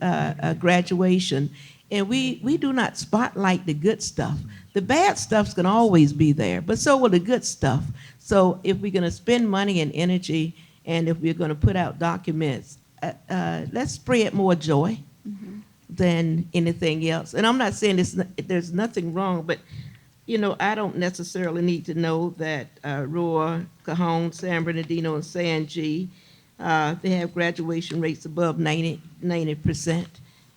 graduation. And we do not spotlight the good stuff. The bad stuff's gonna always be there, but so will the good stuff. So if we're gonna spend money and energy And if we're going to put out documents, let's spread more joy than anything else. And I'm not saying there's nothing wrong, but you know, I don't necessarily need to know that Roar, Cajon, San Bernardino, and San G, they have graduation rates above 90%.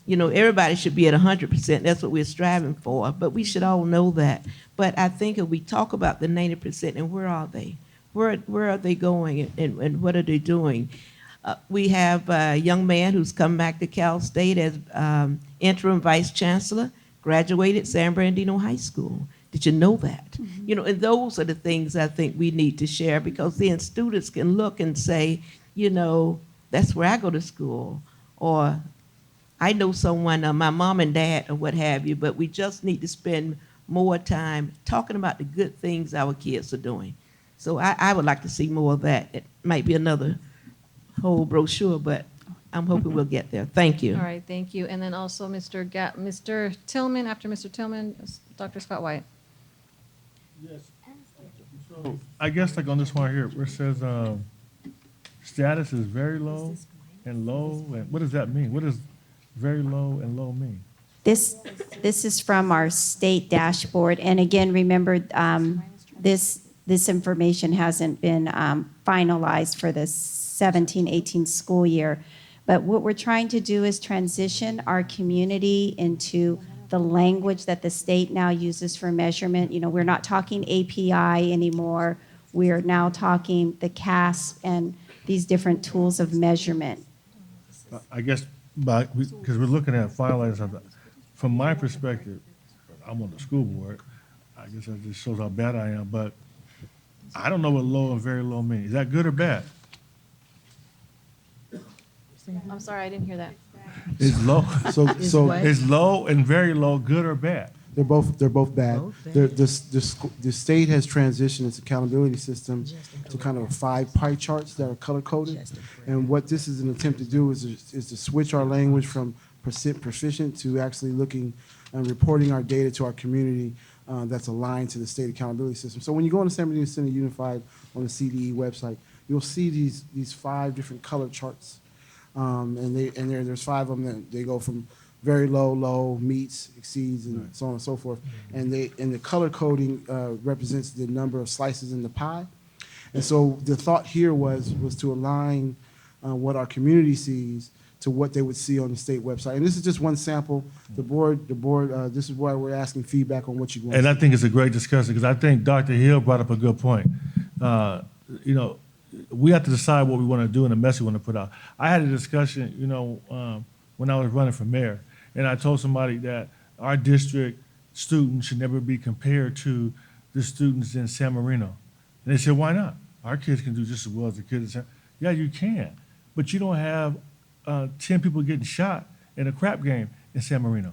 You know, everybody should be at 100%. That's what we're striving for, but we should all know that. But I think if we talk about the 90% and where are they? Where are they going and what are they doing? We have a young man who's come back to Cal State as interim vice chancellor, graduated San Bernardino High School. Did you know that? You know, and those are the things I think we need to share, because then students can look and say, you know, that's where I go to school, or I know someone, my mom and dad or what have you, but we just need to spend more time talking about the good things our kids are doing. So I would like to see more of that. It might be another whole brochure, but I'm hoping we'll get there. Thank you. All right, thank you. And then also Mr. Tillman, after Mr. Tillman, Dr. Scott White. Yes. So I guess like on this one here, where it says status is very low and low, and what does that mean? What does very low and low mean? This is from our state dashboard. And again, remember, this information hasn't been finalized for the 17-18 school year. But what we're trying to do is transition our community into the language that the state now uses for measurement. You know, we're not talking API anymore. We're now talking the CASP and these different tools of measurement. I guess because we're looking at finalizing something. From my perspective, I'm on the school board. I guess that just shows how bad I am. But I don't know what low and very low mean. Is that good or bad? I'm sorry, I didn't hear that. It's low. So Is low and very low good or bad? they're both bad. The state has transitioned its accountability system to kind of 5 pie charts that are color coded. And what this is an attempt to do is to switch our language from proficient to actually looking and reporting our data to our community that's aligned to the state accountability system. So when you go on the San Bernardino Center Unified on the CDE website, you'll see these 5 different color charts. There's 5 of them that they go from very low, low, meets, exceeds, and so on and so forth. And the color coding represents the number of slices in the pie. And so the thought here was to align what our community sees to what they would see on the state website. And this is just one sample. The board, this is why we're asking feedback on what you want. And I think it's a great discussion because I think Dr. Hill brought up a good point. You know, we have to decide what we want to do and the message we want to put out. I had a discussion, you know, when I was running for mayor, and I told somebody that our district students should never be compared to the students in San Marino. And they said, why not? Our kids can do just as well as the kids in San Marino. Yeah, you can, but you don't have 10 people getting shot in a crap game in San Marino.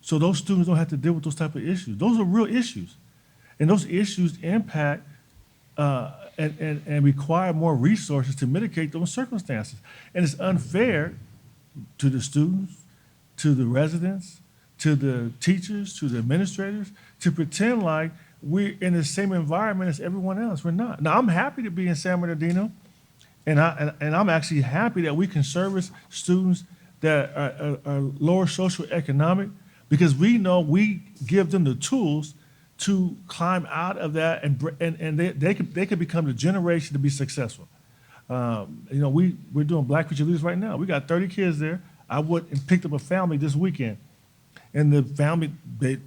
So those students don't have to deal with those type of issues. Those are real issues. And those issues impact and require more resources to mitigate those circumstances. And it's unfair to the students, to the residents, to the teachers, to the administrators, to pretend like we're in the same environment as everyone else. We're not. Now, I'm happy to be in San Bernardino, and I'm actually happy that we can service students that are lower socioeconomic, because we know we give them the tools to climb out of that, and they could become the generation to be successful. You know, we're doing Black Future Leaders right now. We got 30 kids there. I went and picked up a family this weekend, and the family, they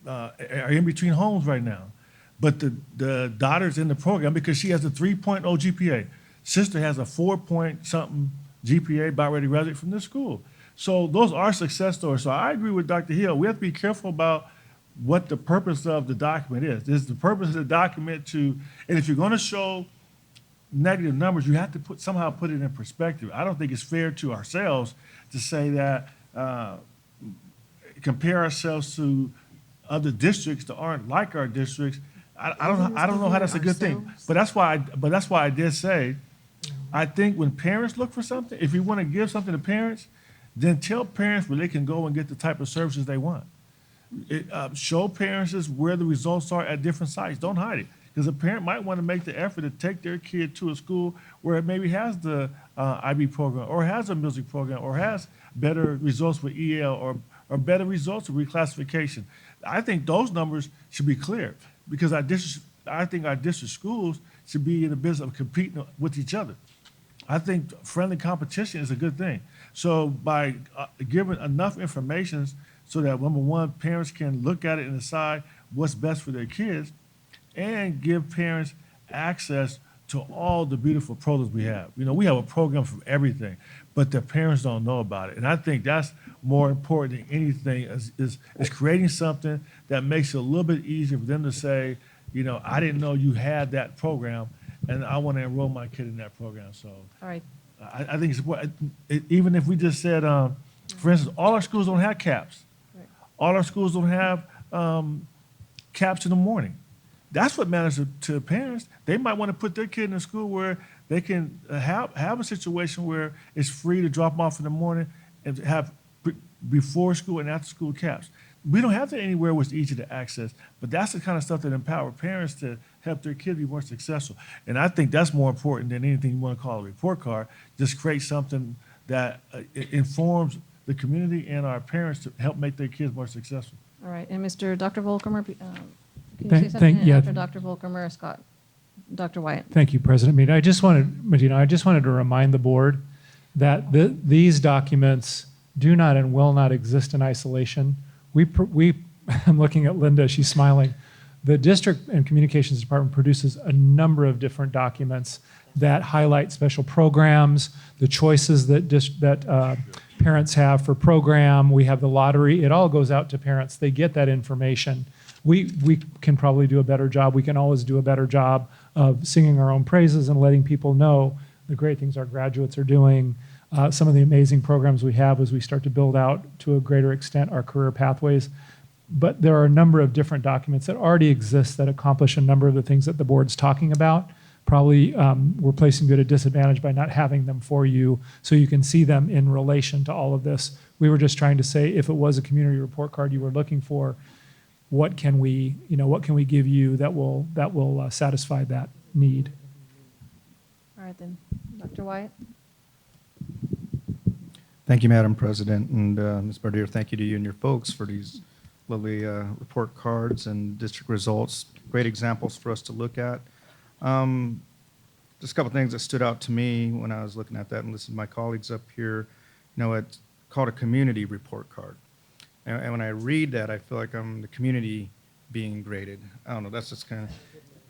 are in between homes right now. But the daughter's in the program because she has a 3.0 GPA. Sister has a 4-point-something GPA, about ready to graduate from this school. So those are success stories. So I agree with Dr. Hill. We have to be careful about what the purpose of the document is. Is the purpose of the document to, and if you're going to show negative numbers, you have to somehow put it in perspective. I don't think it's fair to ourselves to say that, compare ourselves to other districts that aren't like our districts. I don't know how that's a good thing. But that's why I did say, I think when parents look for something, if you want to give something to parents, then tell parents where they can go and get the type of services they want. Show parents where the results are at different sites. Don't hide it. Because a parent might want to make the effort to take their kid to a school where it maybe has the IB program or has a music program or has better results with EL or better results with reclassification. I think those numbers should be clear because I think our district schools should be in the business of competing with each other. I think friendly competition is a good thing. So by giving enough information so that, number one, parents can look at it and decide what's best for their kids, and give parents access to all the beautiful programs we have. You know, we have a program for everything, but the parents don't know about it. And I think that's more important than anything is creating something that makes it a little bit easier for them to say, you know, I didn't know you had that program, and I want to enroll my kid in that program. So All right. I think it's important. Even if we just said, for instance, all our schools don't have caps. Right. All our schools don't have caps in the morning. That's what matters to parents. They might want to put their kid in a school where they can have a situation where it's free to drop them off in the morning and have before school and after school caps. We don't have that anywhere where it's easy to access, but that's the kind of stuff that empower parents to help their kids be more successful. And I think that's more important than anything you want to call a report card. Just create something that informs the community and our parents to help make their kids more successful. All right, and Dr. Volkermer, can you say Thank- something? yeah. After Dr. Volkermer, Scott, Dr. Wyatt. Thank you, President Mead. I just wanted to remind the board that these documents do not and will not exist in isolation. I'm looking at Linda, she's smiling. The district and communications department produces a number of different documents that highlight special programs, the choices that parents have for program. We have the lottery. It all goes out to parents. They get that information. We can probably do a better job. We can always do a better job of singing our own praises and letting people know the great things our graduates are doing, some of the amazing programs we have as we start to build out to a greater extent our career pathways. But there are a number of different documents that already exist that accomplish a number of the things that the board's talking about. Probably we're placing you at a disadvantage by not having them for you so you can see them in relation to all of this. We were just trying to say if it was a community report card you were looking for, what can we give you that will satisfy that need? All right, then, Dr. Wyatt. Thank you, Madam President, and Ms. Bernardino, thank you to you and your folks for these lovely report cards and district results. Great examples for us to look at. Just a couple things that stood out to me when I was looking at that and listening to my colleagues up here. You know, it's called a community report card. And when I read that, I feel like I'm the community being graded. I don't know, that's just kind of,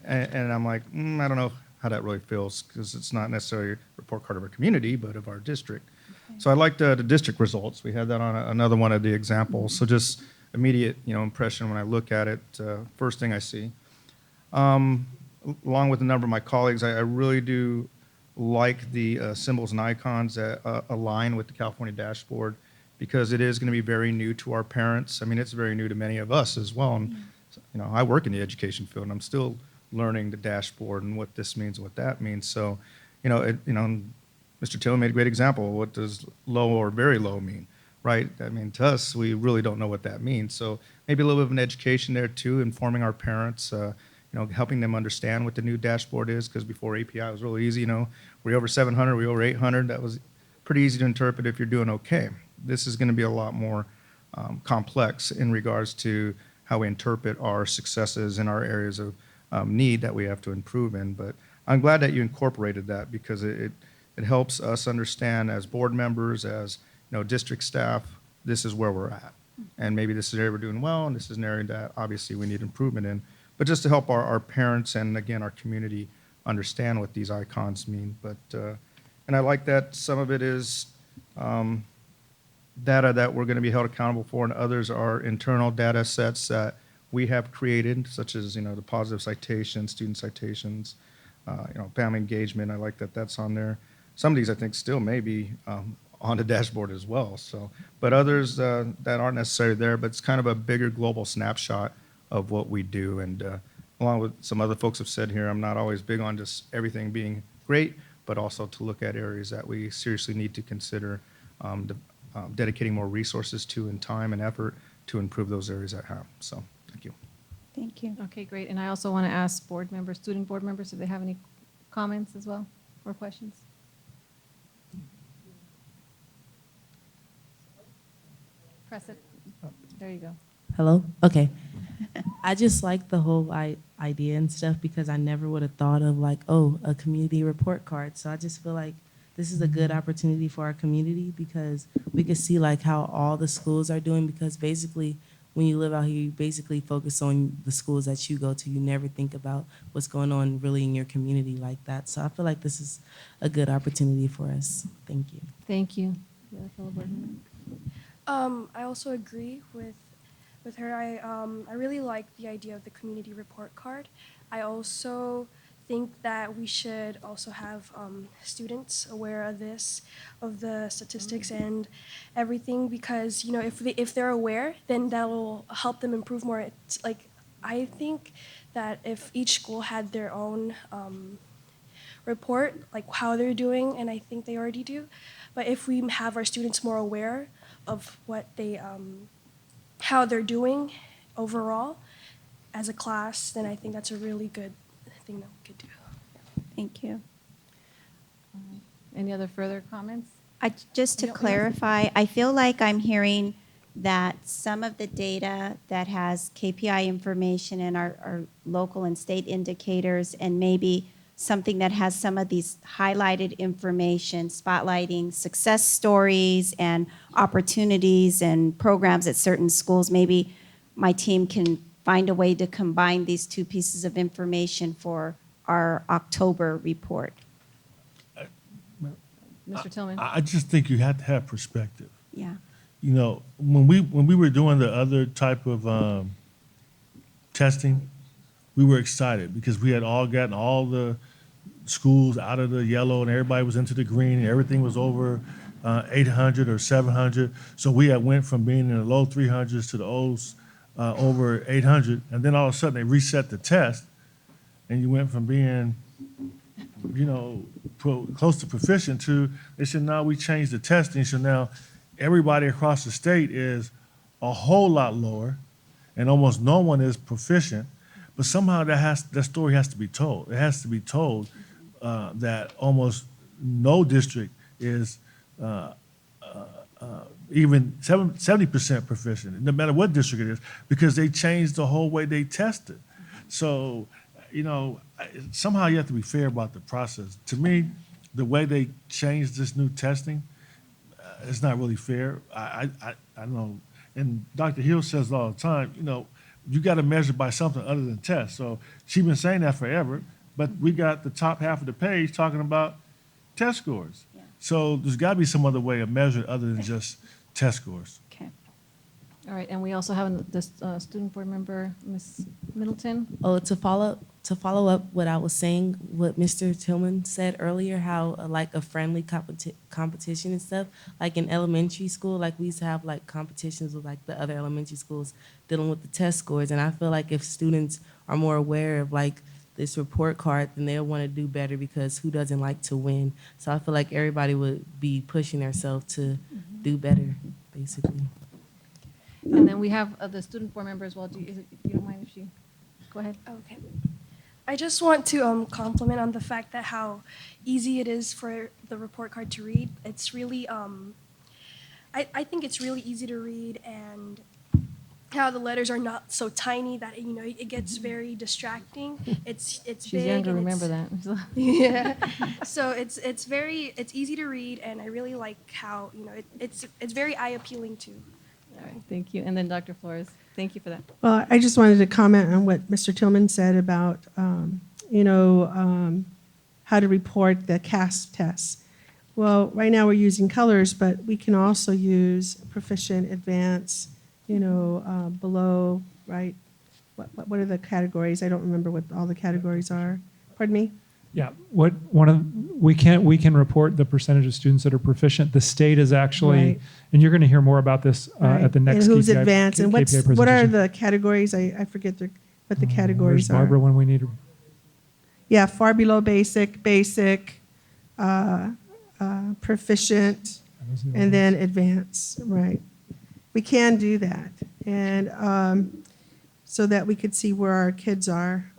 and I'm like, I don't know how that really feels because it's not necessarily a report card of our community, but of our district. Okay. So I like the district results. We had that on another one of the examples. So just immediate, impression when I look at it, first thing I see. Along with a number of my colleagues, I really do like the symbols and icons that align with the California dashboard because it is going to be very new to our parents. I mean, it's very new to many of us as well. And, I work in the education field, and I'm still learning the dashboard and what this means and what that means. So, Mr. Tillman made a great example. What does low or very low mean, right? I mean, to us, we really don't know what that means. So maybe a little bit of an education there too, informing our parents, helping them understand what the new dashboard is, because before API it was really easy, we're over 700, we're over 800. That was pretty easy to interpret if you're doing okay. This is going to be a lot more complex in regards to how we interpret our successes in our areas of need that we have to improve in. But I'm glad that you incorporated that because it helps us understand as board members, as district staff, this is where we're at. And maybe this is an area we're doing well, and this is an area that obviously we need improvement in. But just to help our parents and, again, our community understand what these icons mean. But and I like that some of it is data that we're going to be held accountable for, and others are internal data sets that we have created, such as the positive citations, student citations, family engagement. I like that that's on there. Some of these I think still may be on the dashboard as well. So, but others that aren't necessarily there, but it's kind of a bigger global snapshot of what we do. And along with some other folks have said here, I'm not always big on just everything being great, but also to look at areas that we seriously need to consider dedicating more resources to and time and effort to improve those areas that have. So, thank you. Thank you. Okay, great. And I also want to ask board members, student board members, if they have any comments as well or questions. Press it. There you go. Hello? Okay. I just like the whole idea and stuff because I never would have thought of like, oh, a community report card. So I just feel like this is a good opportunity for our community because we could see like how all the schools are doing because basically when you live out here, you basically focus on the schools that you go to. You never think about what's going on really in your community like that. So I feel like this is a good opportunity for us. Thank you. Thank you. Yeah, fellow board member. I also agree with her. I really like the idea of the community report card. I also think that we should also have students aware of this, of the statistics and everything, because you know if they're aware, then that will help them improve more. It's like I think that if each school had their own report, like how they're doing, and I think they already do, but if we have our students more aware of what they how they're doing overall as a class, then I think that's a really good thing that we could do. Thank you. Any other further comments? Just to No, yes. clarify, I feel like I'm hearing that some of the data that has KPI information and our local and state indicators, and maybe something that has some of these highlighted information, spotlighting success stories and opportunities and programs at certain schools, maybe my team can find a way to combine these two pieces of information for our October report. Mr. Tillman? I just think you have to have perspective. Yeah. You know, when we were doing the other type of testing, we were excited because we had all gotten all the schools out of the yellow and everybody was into the green and everything was over 800 or 700. So we had went from being in the low 300s to the over 800, and then all of a sudden they reset the test, and you went from being, you know, close to proficient to, they said, now we changed the testing, so now everybody across the state is a whole lot lower, and almost no one is proficient, but somehow that story has to be told. It has to be told that almost no district is even 70% proficient, no matter what district it is, because they changed the whole way they tested. So, you know, somehow you have to be fair about the process. To me, the way they changed this new testing is not really fair. I know, and Dr. Hill says it all the time, you know, you got to measure by something other than tests. So she's been saying that forever, but we got the top half of the page talking about test scores. Yeah. So there's got to be some other way of measuring other than just test scores. Okay. All right, and we also have this student board member, Ms. Middleton. Oh, to follow up what I was saying, what Mr. Tillman said earlier, how like a friendly competition and stuff, like in elementary school, like we used to have like competitions with like the other elementary schools dealing with the test scores. And I feel like if students are more aware of like this report card, then they'll want to do better because who doesn't like to win? So I feel like everybody would be pushing themselves to do better, basically. And then we have the student board member as well. If you don't mind if she, go ahead. Okay. I just want to compliment on the fact that how easy it is for the report card to read. It's really, I think it's really easy to read, and how the letters are not so tiny that, you know, it gets very distracting. It's She's big. young to and remember it's- that. Yeah. So it's easy to read, and I really like how, you know, it's very eye appealing too. All right, thank you. And then Dr. Flores, thank you for that. Well, I just wanted to comment on what Mr. Tillman said about, how to report the CASP tests. Well, right now we're using colors, but we can also use proficient, advanced, below, right? What are the categories? I don't remember what all the categories are. Pardon me? Yeah, we can report the percentage of students that are proficient. The state is actually, Right. and you're going to hear more about this Right. at the next and who's KPI, advanced, and KPI what are presentation. the categories? I forget what the Where's categories are. Barbara when we need her? Yeah, far below basic, proficient, and then advanced, right. We can do that. And so that we could see where our kids are.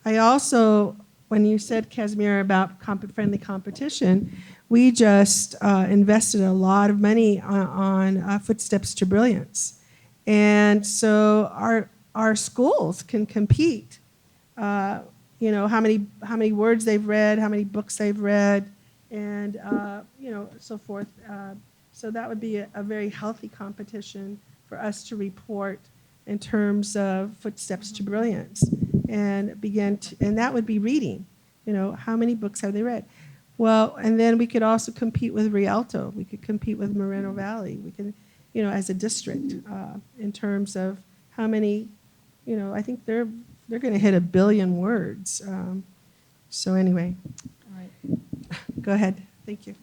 I also, when you said, Casimir, about friendly competition, we just invested a lot of money on Footsteps to Brilliance. And so our schools can compete, you know, how many words they've read, how many books they've read, and, you know, so forth. So that would be a very healthy competition for us to report in terms of Footsteps to Brilliance, and and that would be reading. You know, how many books have they read? Well, and then we could also compete with Rialto. We could compete with Moreno Valley. We can, you know, as a district, in terms of how many, you know, I think they're going to hit 1 billion words. So anyway, All right. go ahead. Thank you.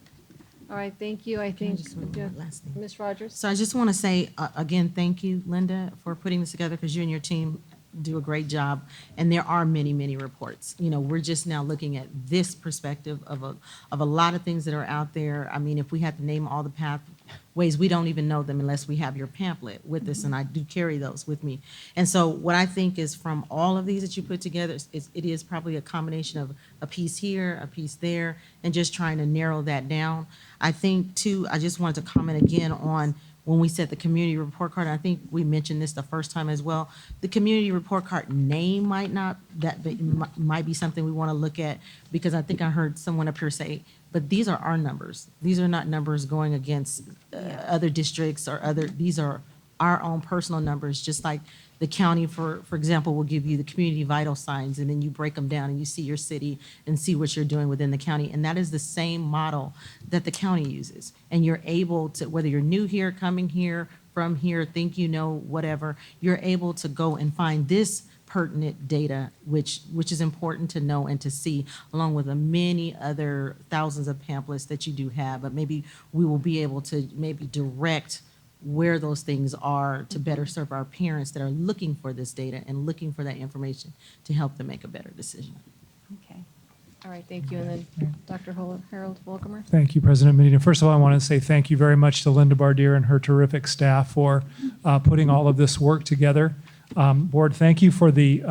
All right, thank you. I think, just one more last thing? Ms. Rogers? So I just want to say, again, thank you, Linda, for putting this together, because you and your team do a great job. And there are many, many reports. You know, we're just now looking at this perspective of a lot of things that are out there. I mean, if we had to name all the pathways, we don't even know them unless we have your pamphlet with us, and I do carry those with me. And so what I think is, from all of these that you put together, it is probably a combination of a piece here, a piece there, and just trying to narrow that down. I think, too, I just wanted to comment again on when we said the community report card. I think we mentioned this the first time as well. The community report card name might be something we want to look at, because I think I heard someone up here say, but these are our numbers. These are not numbers going against other districts or these are our own personal numbers, just like the county, for example, will give you the community vital signs, and then you break them down and you see your city and see what you're doing within the county. And that is the same model that the county uses. And you're able to, whether you're new here, coming here, from here, think you know, whatever, you're able to go and find this pertinent data, which is important to know and to see, along with the many other thousands of pamphlets that you do have. But maybe we will be able to maybe direct where those things are to better serve our parents that are looking for this data and looking for that information to help them make a better decision. Okay. All right, thank you. And then Dr. Harold Volkemer? Thank you, President Medina. First of all, I want to say thank you very much to Linda Bardier and her terrific staff for putting all of this work together. Board, thank you for the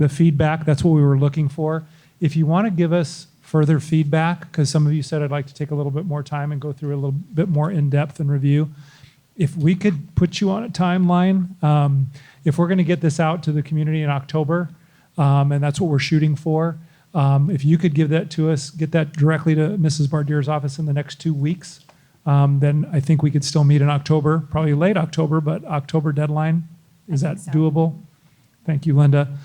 feedback. That's what we were looking for. If you want to give us further feedback, because some of you said I'd like to take a little bit more time and go through a little bit more in-depth and review, if we could put you on a timeline, if we're going to get this out to the community in October, and that's what we're shooting for, if you could give that to us, get that directly to Mrs. Bardier's office in the next 2 weeks, then I think we could still meet in October, probably late October, but October deadline. Is that doable? Thank you, Linda.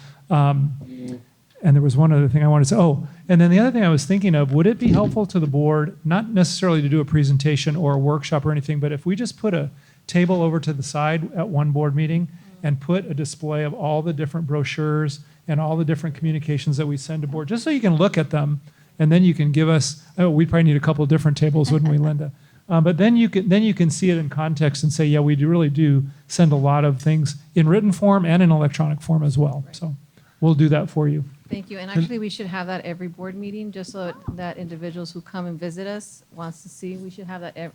And there was one other thing I wanted to say. Oh, and then the other thing I was thinking of, would it be helpful to the board, not necessarily to do a presentation or a workshop or anything, but if we just put a table over to the side at one board meeting and put a display of all the different brochures and all the different communications that we send to board, just so you can look at them, and then you can give us, oh, we'd probably need a couple of different tables, wouldn't we, Linda? But then you can see it in context and say, yeah, we really do send a lot of things in written form and in electronic form as well. So we'll do that for you. Thank you. And actually, we should have that every board meeting, just so that individuals who come and visit us wants to see. We should have that.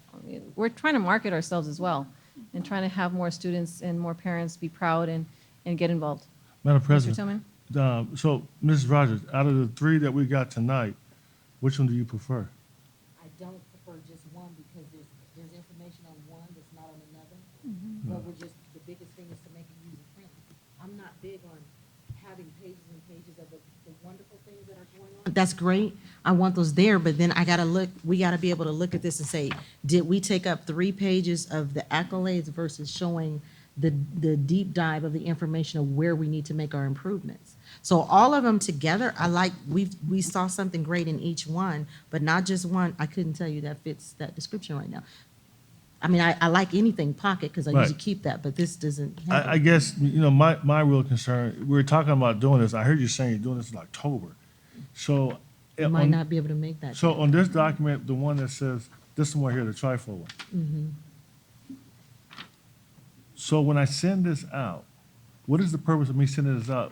We're trying to market ourselves as well, and trying to have more students and more parents be proud and get involved. Madam Mr. President. Tillman? So, Mrs. Rogers, out of the 3 that we got tonight, which one do you prefer? I don't prefer just one, because there's information on one that's not on another. But the biggest thing is to make it user friendly. I'm not big on having pages and pages of the wonderful things that are going on. That's great. I want those there, but then we gotta be able to look at this and say, did we take up 3 pages of the accolades versus showing the deep dive of the information of where we need to make our improvements? So all of them together, we saw something great in each one, but not just one. I couldn't tell you that fits that description right now. I mean, I like anything pocket, because I usually keep that, but this doesn't have I guess, my real concern, we were talking about doing this, I heard you saying you're doing this in October. So. You might not be able to make that. So on this document, the one that says, this one here, the trifold one. Mm-hmm. So when I send this out, what is the purpose of me sending this out?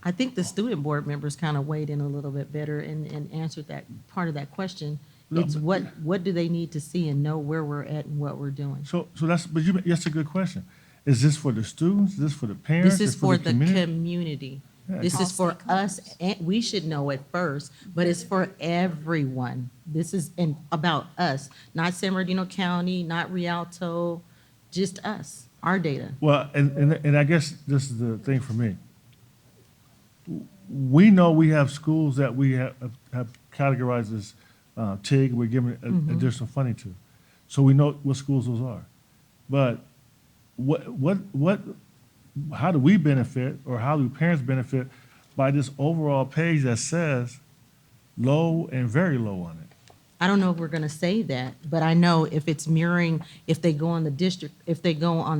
I think the student board members kind of weighed in a little bit better and answered that part of that question. It's what do they need to see and know where we're at and what we're doing. So that's a good question. Is this for the students? Is this for the parents? This is for the community? community. Yeah. This is for us, and we should know it first, but it's for everyone. This is about us, not San Bernardino County, not Rialto, just us, our data. Well, and I guess this is the thing for me. We know we have schools that we have categorized as TIG, we're giving additional funding to. So we know what schools those are. But how do we benefit, or how do parents benefit by this overall page that says low and very low on it? I don't know if we're gonna say that, but I know if it's mirroring, if they go on the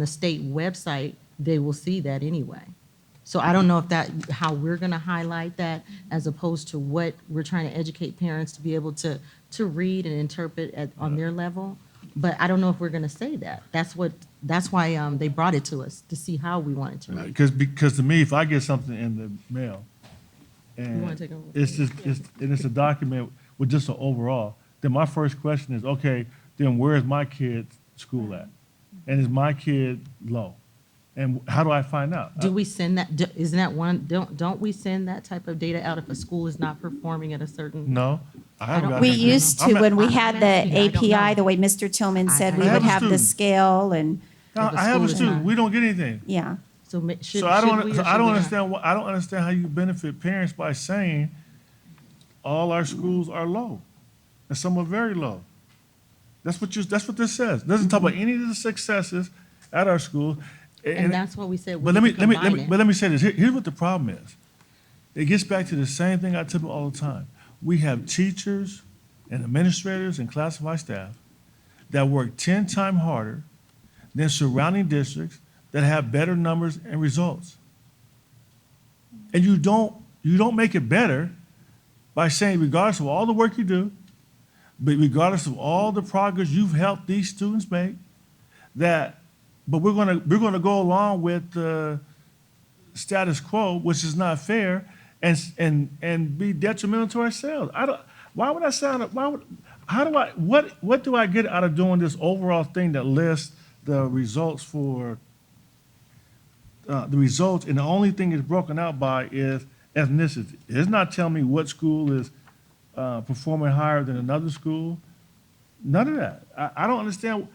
state website, they will see that anyway. So I don't know if how we're gonna highlight that as opposed to what we're trying to educate parents to be able to read and interpret on their level. But I don't know if we're gonna say that. That's why they brought it to us, to see how we want it to read. Because to me, if I get something in the mail and wanna take over? it's a document with just an overall, then my first question is, okay, then where is my kid's school at? And is my kid low? And how do I find out? Do we send that, isn't that one, don't we send that type of data out if a school is not performing at a certain? No. I haven't got We that. used to, when we had the I don't API, know. the way Mr. Tillman said, we I would have a have the student. scale and, No, If a I have school a is student. not- We don't get anything. yeah. So should So I we or don't should we not? I don't understand how you benefit parents by saying all our schools are low, and some are very low. That's what this says. It doesn't talk about any of the successes at our school. And that's what we said. we But let need me to combine it. let me say this. Here's what the problem is. It gets back to the same thing I tell them all the time. We have teachers and administrators and classified staff that work 10 times harder than surrounding districts that have better numbers and results. And you don't make it better by saying, regardless of all the work you do, but regardless of all the progress you've helped these students make, but we're gonna go along with the status quo, which is not fair, and be detrimental to ourselves. What do I get out of doing this overall thing that lists the results for the results, and the only thing it's broken out by is ethnicity. It's not telling me what school is performing higher than another school. None of that. I don't understand.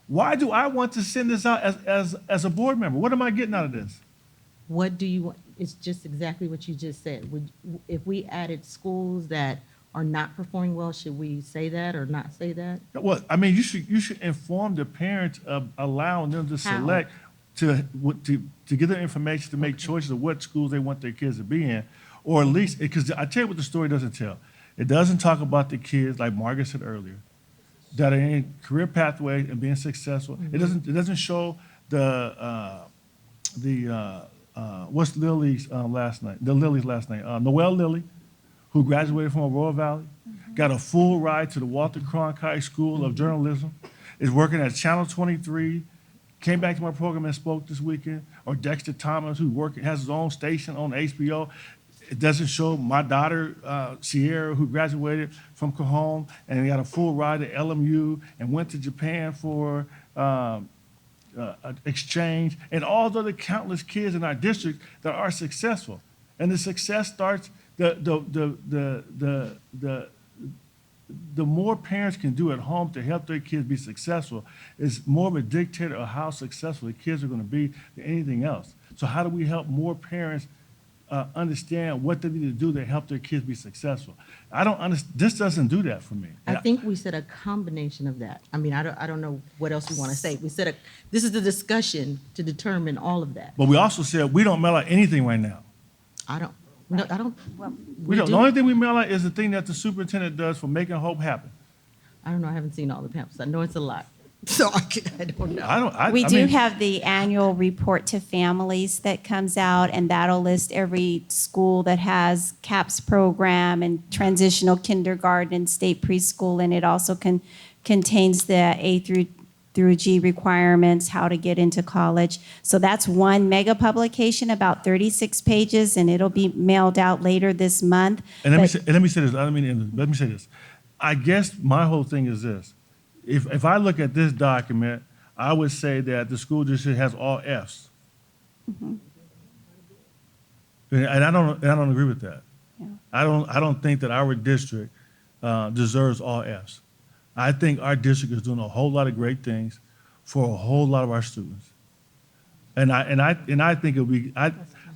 Why do I want to send this out as a board member? What am I getting out of this? What do you want? It's just exactly what you just said. If we added schools that are not performing well, should we say that or not say that? Well, I mean, you should inform the parents of allowing them to How? select to get their information to make choices of what schools they want their kids to be in, or at least because I tell you what the story doesn't tell. It doesn't talk about the kids, like Margaret said earlier, that are in career pathway and being successful. It doesn't show what's Lily's last name? Lily's last name, Noelle Lilly, who graduated from Aurora Valley, got a full ride to the Walter Cronkite School of Journalism, is working at Channel 23, came back to my program and spoke this weekend, or Dexter Thomas, who has his own station on HBO. It doesn't show my daughter, Sierra, who graduated from Cajon and got a full ride at LMU and went to Japan for exchange, and all the other countless kids in our district that are successful. And the success starts, the more parents can do at home to help their kids be successful is more of a dictator of how successful the kids are going to be than anything else. So how do we help more parents understand what they need to do to help their kids be successful? I don't understand. This doesn't do that for me. I think we said a combination of that. I mean, I don't know what else we want to say. We said this is the discussion to determine all of that. But we also said we don't mail out anything right now. I don't. Well, We don't. The only thing we mail out is the thing that the superintendent does for making hope happen. I don't know. I haven't seen all the pamphlets. I know it's a lot. So I don't know. We do have the annual report to families that comes out, and that'll list every school that has CAPS program and transitional kindergarten and state preschool, and it also contains the A through G requirements, how to get into college. So that's one mega publication, about 36 pages, and it'll be mailed out later this month. And let me say this. Let me say this. I guess my whole thing is this. If I look at this document, I would say that the school district has all Fs. And I don't agree with that. Yeah. I don't think that our district deserves all Fs. I think our district is doing a whole lot of great things for a whole lot of our students. And I think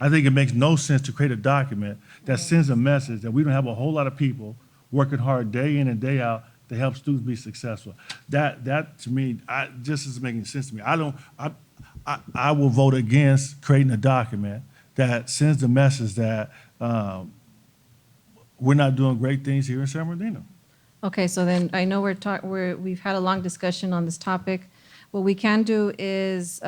I think it makes no sense to create a document that sends a message that we don't have a whole lot of people working hard day in and day out to help students be successful. That to me, just isn't making sense to me. I will vote against creating a document that sends the message that we're not doing great things here in San Bernardino. Okay, so then I know we've had a long discussion on this topic. What we can do is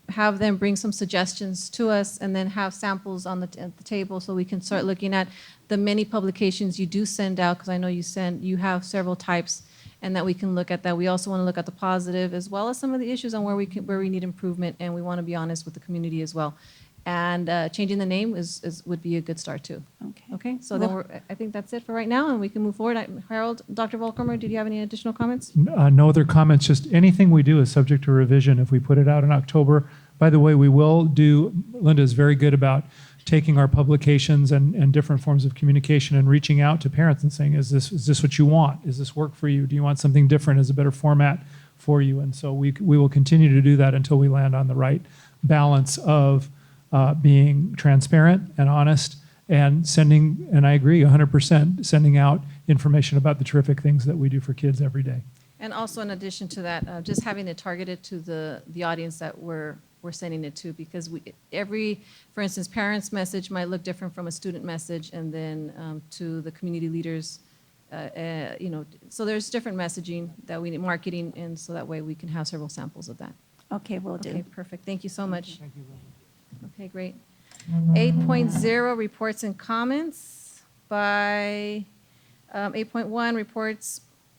have them bring some suggestions to us and then have samples on at the table so we can start looking at the many publications you do send out, because I know you have several types, and that we can look at that. We also want to look at the positive as well as some of the issues on where we need improvement, and we want to be honest with the community as well. And changing the name would be a good start too. Okay. Okay, so then I think that's it for right now, and we can move forward. Harold, Dr. Volkermer, did you have any additional comments? No other comments, just anything we do is subject to revision if we put it out in October. By the way, we will do, Linda is very good about taking our publications and different forms of communication and reaching out to parents and saying, is this what you want? Is this work for you? Do you want something different? Is a better format for you? And so we will continue to do that until we land on the right balance of being transparent and honest and sending, and I agree 100%, sending out information about the terrific things that we do for kids every day. And also in addition to that, just having it targeted to the audience that we're sending it to, because for instance, parents' message might look different from a student message, and then to the community leaders, so there's different messaging that we need, marketing, and so that way we can have several samples of that. Okay, will do. Okay, perfect. Thank you so much. Thank you. Okay, great. 8.0, reports and comments by 8.1,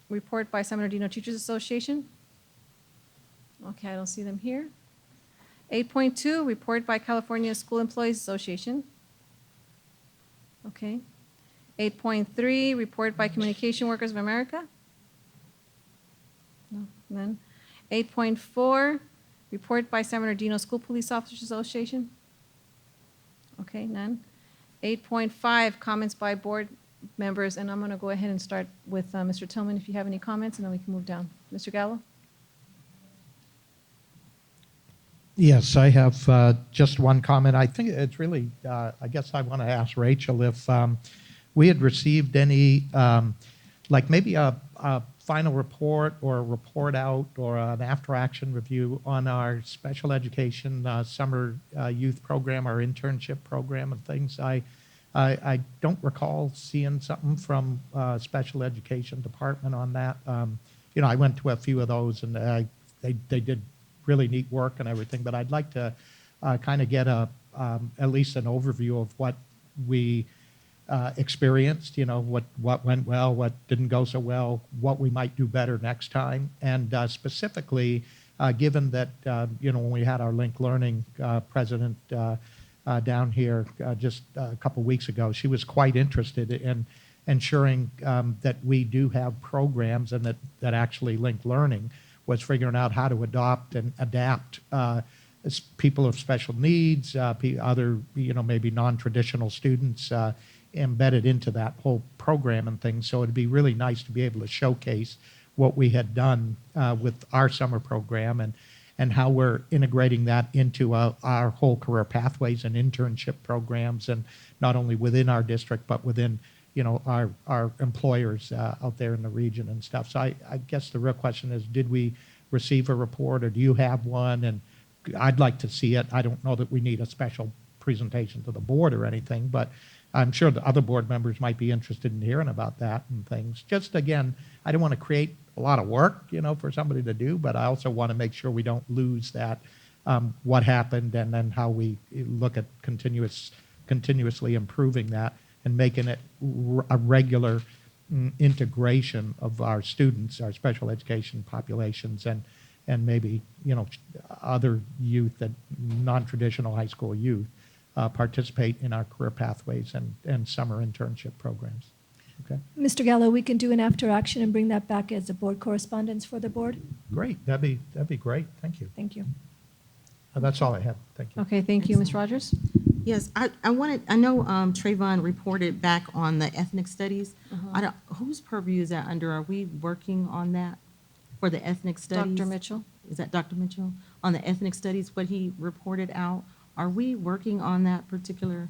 report by San Bernardino Teachers Association. Okay, I don't see them here. 8.2, report by California School Employees Association. Okay. 8.3, report by Communication Workers of America. No, none. 8.4, report by San Bernardino School Police Officers Association. Okay, none. 8.5, comments by board members, and I'm going to go ahead and start with Mr. Tillman if you have any comments, and then we can move down. Mr. Gallo? Yes, I have just one comment. I think it's really, I guess I want to ask Rachel if we had received any, like maybe a final report or a report out or an after-action review on our special education summer youth program, our internship program and things. I don't recall seeing something from special education department on that. I went to a few of those, and they did really neat work and everything, but I'd like to kind of get at least an overview of what we experienced, what went well, what didn't go so well, what we might do better next time. And specifically, given that, when we had our Link Learning president down here just a couple weeks ago, she was quite interested in ensuring that we do have programs and that actually Link Learning was figuring out how to adopt and adapt people of special needs, other, maybe non-traditional students embedded into that whole program and things. So it'd be really nice to be able to showcase what we had done with our summer program and how we're integrating that into our whole career pathways and internship programs, and not only within our district, but within our employers out there in the region and stuff. So I guess the real question is, did we receive a report, or do you have one? And I'd like to see it. I don't know that we need a special presentation to the board or anything, but I'm sure the other board members might be interested in hearing about that and things. Just again, I don't want to create a lot of work, for somebody to do, but I also want to make sure we don't lose that, what happened, and then how we look at continuously improving that and making it a regular integration of our students, our special education populations, and maybe other youth, that non-traditional high school youth, participate in our career pathways and summer internship programs. Okay, Mr. Gallo, we can do an after action and bring that back as a board correspondence for the board. Great, that'd be great. Thank you. Thank you. That's all I have. Thank you. Okay, thank you. Ms. Rogers? Yes, I know Trayvon reported back on the ethnic studies. Whose purview is that under? Are we working on that for the ethnic studies? Dr. Mitchell? Is that Dr. Mitchell? On the ethnic studies, what he reported out, are we working on that particular?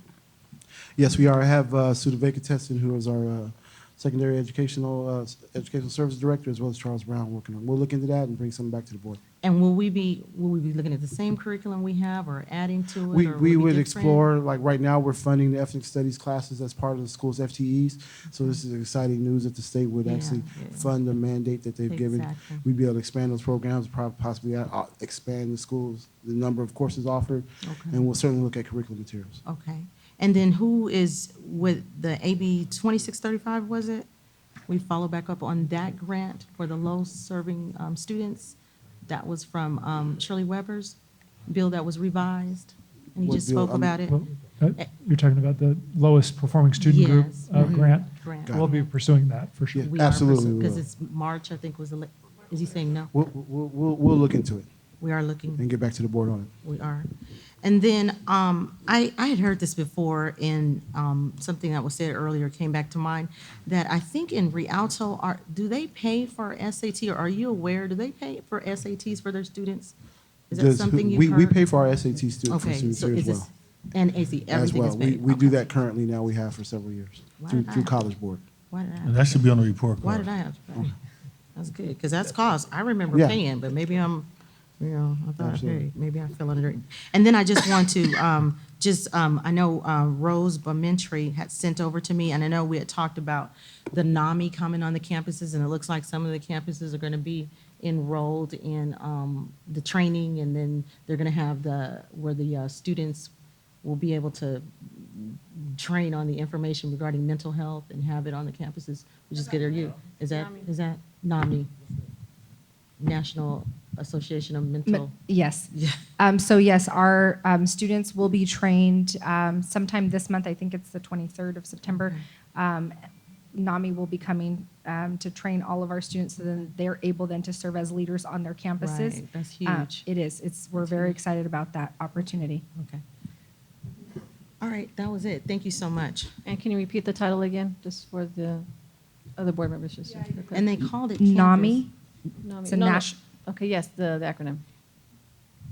Yes, we are. I have Sudaveka Tesson, who is our secondary educational services director, as well as Charles Brown working on. We'll look into that and bring something back to the board. And will we be looking at the same curriculum we have or adding to it? We or will it be would different? explore, like right now, we're funding the ethnic studies classes as part of the school's FTEs. So this is exciting news that the state would actually fund the mandate that they've given. Exactly. We'd be able to expand those programs, possibly expand the number of courses offered. Okay. And we'll certainly look at curriculum materials. Okay. And then who is with the AB 2635, was it? We follow back up on that grant for the low-serving students. That was from Shirley Weber's bill that was revised, and he What just bill? spoke about it. You're talking about the lowest performing student group Yes. grant? Grant. We'll be pursuing that for sure. Yeah. We Absolutely, we Because will. it's March, I think, was the, is he saying no? We'll look into it We are looking. and get back to the board on it. We are. And then I had heard this before in something that was said earlier came back to mind, that I think in Rialto, do they pay for SAT, or are you aware, do they pay for SATs for their students? Is that something you've heard? We pay for our SAT students Okay, students so here is as this, well. and AC, As everything well. is paid? We do that currently now. We have for several years Why through did I- College Board. Why did I? And that should be on the report Why card. did I have to pay? That's good, because that's cost. I remember Yeah. paying, but maybe I thought I Absolutely. paid. Maybe I fell under it. And then I just want to, I know Rose Bamentry had sent over to me, and I know we had talked about the NAMI coming on the campuses, and it looks like some of the campuses are going to be enrolled in the training, and then they're going to have where the students will be able to train on the information regarding mental health and have it on the campuses, which is good. Is that NAMI? National Association of Mental. Yes. Yeah. So yes, our students will be trained sometime this month. I think it's the 23rd of September. NAMI will be coming to train all of our students, so then they're able then to serve as leaders on their campuses. Right, that's huge. It is. We're very excited about that opportunity. Okay. All right, that was it. Thank you so much. And can you repeat the title again, just for the other board members? Just for clarity? And they called it NAMI. NAMI. It's a No, no. national. Okay, yes, the acronym.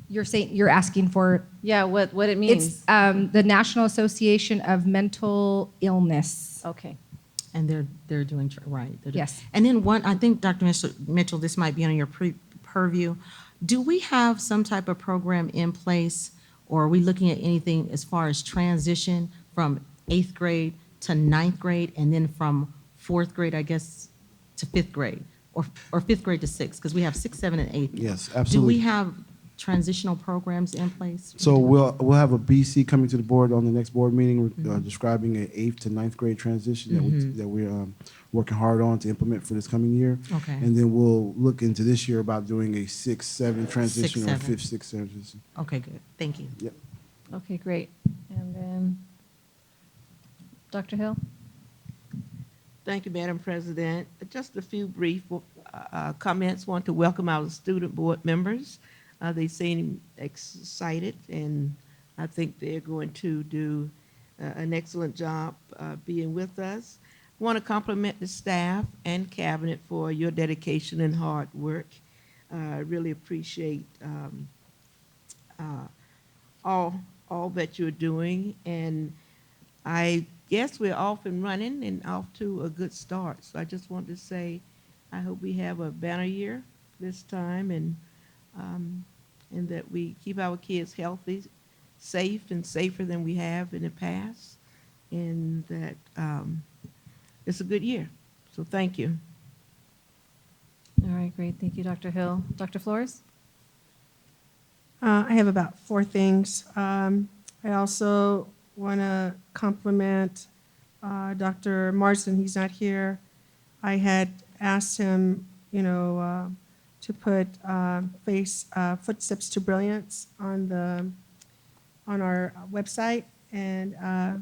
You're asking for. Yeah, what it means. It's the National Association of Mental Illness. Okay. And they're doing, right. Yes. And then I think, Dr. Mitchell, this might be on your purview. Do we have some type of program in place, or are we looking at anything as far as transition from 8th grade to 9th grade, and then from 4th grade, I guess, to 5th grade, or 5th grade to 6th, because we have 6, 7, and 8. Yes, Do absolutely. we have transitional programs in place? So we'll have a BC coming to the board on the next board meeting, describing an 8th to 9th grade transition that we're working hard on to implement for this coming year. Okay. And then we'll look into this year about doing a 6, 7 transition or 7. 5th, 6th transition. Okay, good. Thank you. Yep. Okay, great. And then, Dr. Hill? Thank you, Madam President. Just a few brief comments. Want to welcome our student board members. They seem excited, and I think they're going to do an excellent job being with us. Want to compliment the staff and cabinet for your dedication and hard work. I really appreciate all that you're doing, and I guess we're off and running and off to a good start. So I just want to say I hope we have a banner year this time, and that we keep our kids healthy, safe, and safer than we have in the past, and that it's a good year. So thank you. All right, great. Thank you, Dr. Hill. Dr. Flores? I have about 4 things. I also want to compliment Dr. Marsden. He's not here. I had asked him, to put Footsteps to Brilliance on our website. And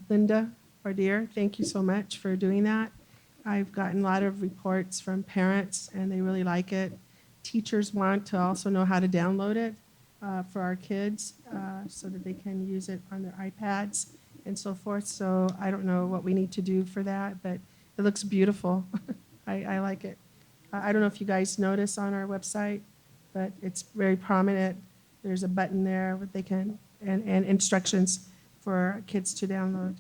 Linda Bardier, thank you so much for doing that. I've gotten a lot of reports from parents, and they really like it. Teachers want to also know how to download it for our kids so that they can use it on their iPads and so forth. So I don't know what we need to do for that, but it looks beautiful. I like it. I don't know if you guys notice on our website, but it's very prominent. There's a button there where they can, and instructions for kids to download.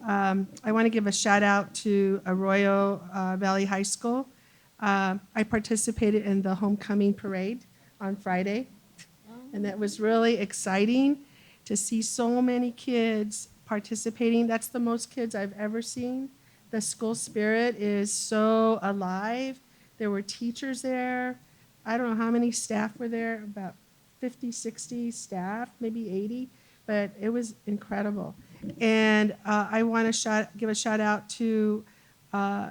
I want to give a shout out to Arroyo Valley High School. I participated in the homecoming parade on Friday, and that was really exciting to see so many kids participating. That's the most kids I've ever seen. The school spirit is so alive. There were teachers there. I don't know how many staff were there, about 50, 60 staff, maybe 80, but it was incredible. And I want to give a shout out to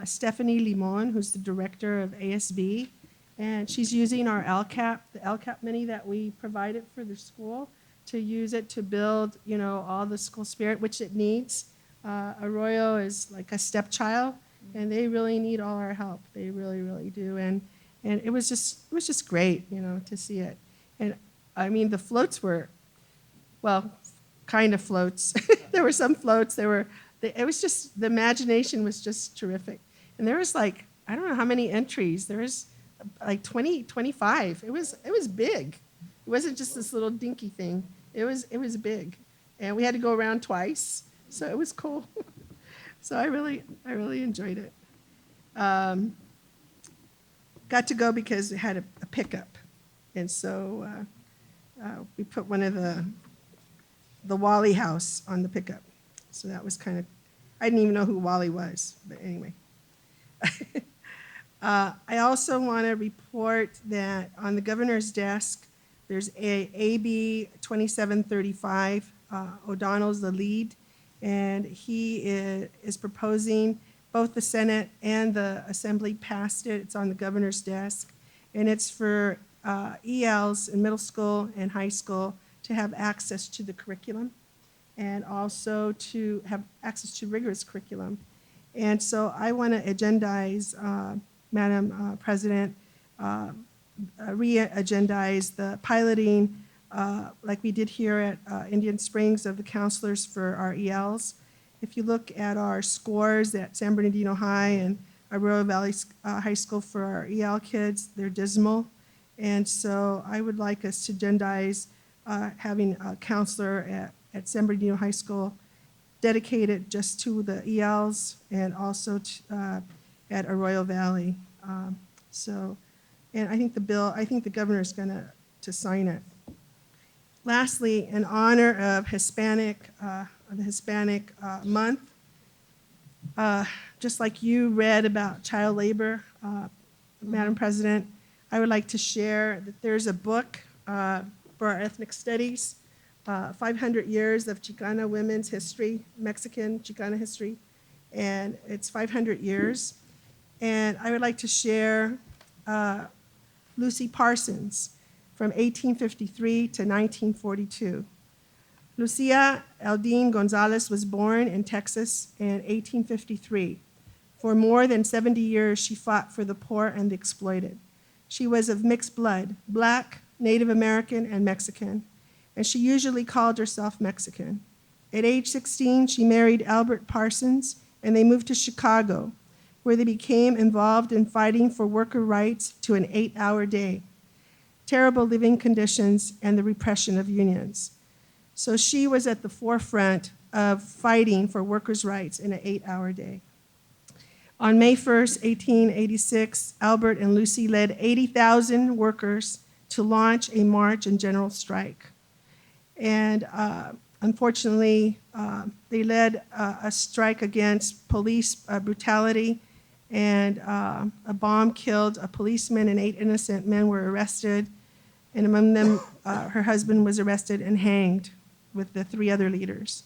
Stephanie Limon, who's the director of ASB, and she's using our LCAP, the LCAP mini that we provided for the school, to use it to build, all the school spirit, which it needs. Arroyo is like a stepchild, and they really need all our help. They really, really do. And it was just great, to see it. And I mean, the floats were, well, kind of floats. There were some floats. It was just, the imagination was just terrific. And there was like, I don't know how many entries. There was like 20, 25. It was big. It wasn't just this little dinky thing. It was big. And we had to go around twice. So it was cool. So I really enjoyed it. Got to go because it had a pickup. And so we put one of the Wally house on the pickup. So that was kind of, I didn't even know who Wally was, but anyway. I also want to report that on the governor's desk, there's a AB 2735. O'Donnell's the lead, and he is proposing, both the Senate and the Assembly passed it. It's on the governor's desk, and it's for ELs in middle school and high school to have access to the curriculum and also to have access to rigorous curriculum. And so I want to agendize, Madam President, re-agendize the piloting like we did here at Indian Springs of the counselors for our ELs. If you look at our scores at San Bernardino High and Arroyo Valley High School for our EL kids, they're dismal. And so I would like us to agendize having a counselor at San Bernardino High School dedicated just to the ELs and also at Arroyo Valley. And I think the governor is going to sign it. Lastly, in honor of the Hispanic month, just like you read about child labor, Madam President, I would like to share that there's a book for our ethnic studies, 500 years of Chicana women's history, Mexican Chicana history, and it's 500 years. And I would like to share Lucy Parsons from 1853 to 1942. Lucia Eldine Gonzalez was born in Texas in 1853. For more than 70 years, she fought for the poor and the exploited. She was of mixed blood, Black, Native American, and Mexican, and she usually called herself Mexican. At age 16, she married Albert Parsons, and they moved to Chicago, where they became involved in fighting for worker rights to an 8-hour day, terrible living conditions, and the repression of unions. So she was at the forefront of fighting for workers' rights in an 8-hour day. On May 1st, 1886, Albert and Lucy led 80,000 workers to launch a march and general strike. And unfortunately, they led a strike against police brutality, and a bomb killed a policeman and 8 innocent men were arrested. And among them, her husband was arrested and hanged with the 3 other leaders.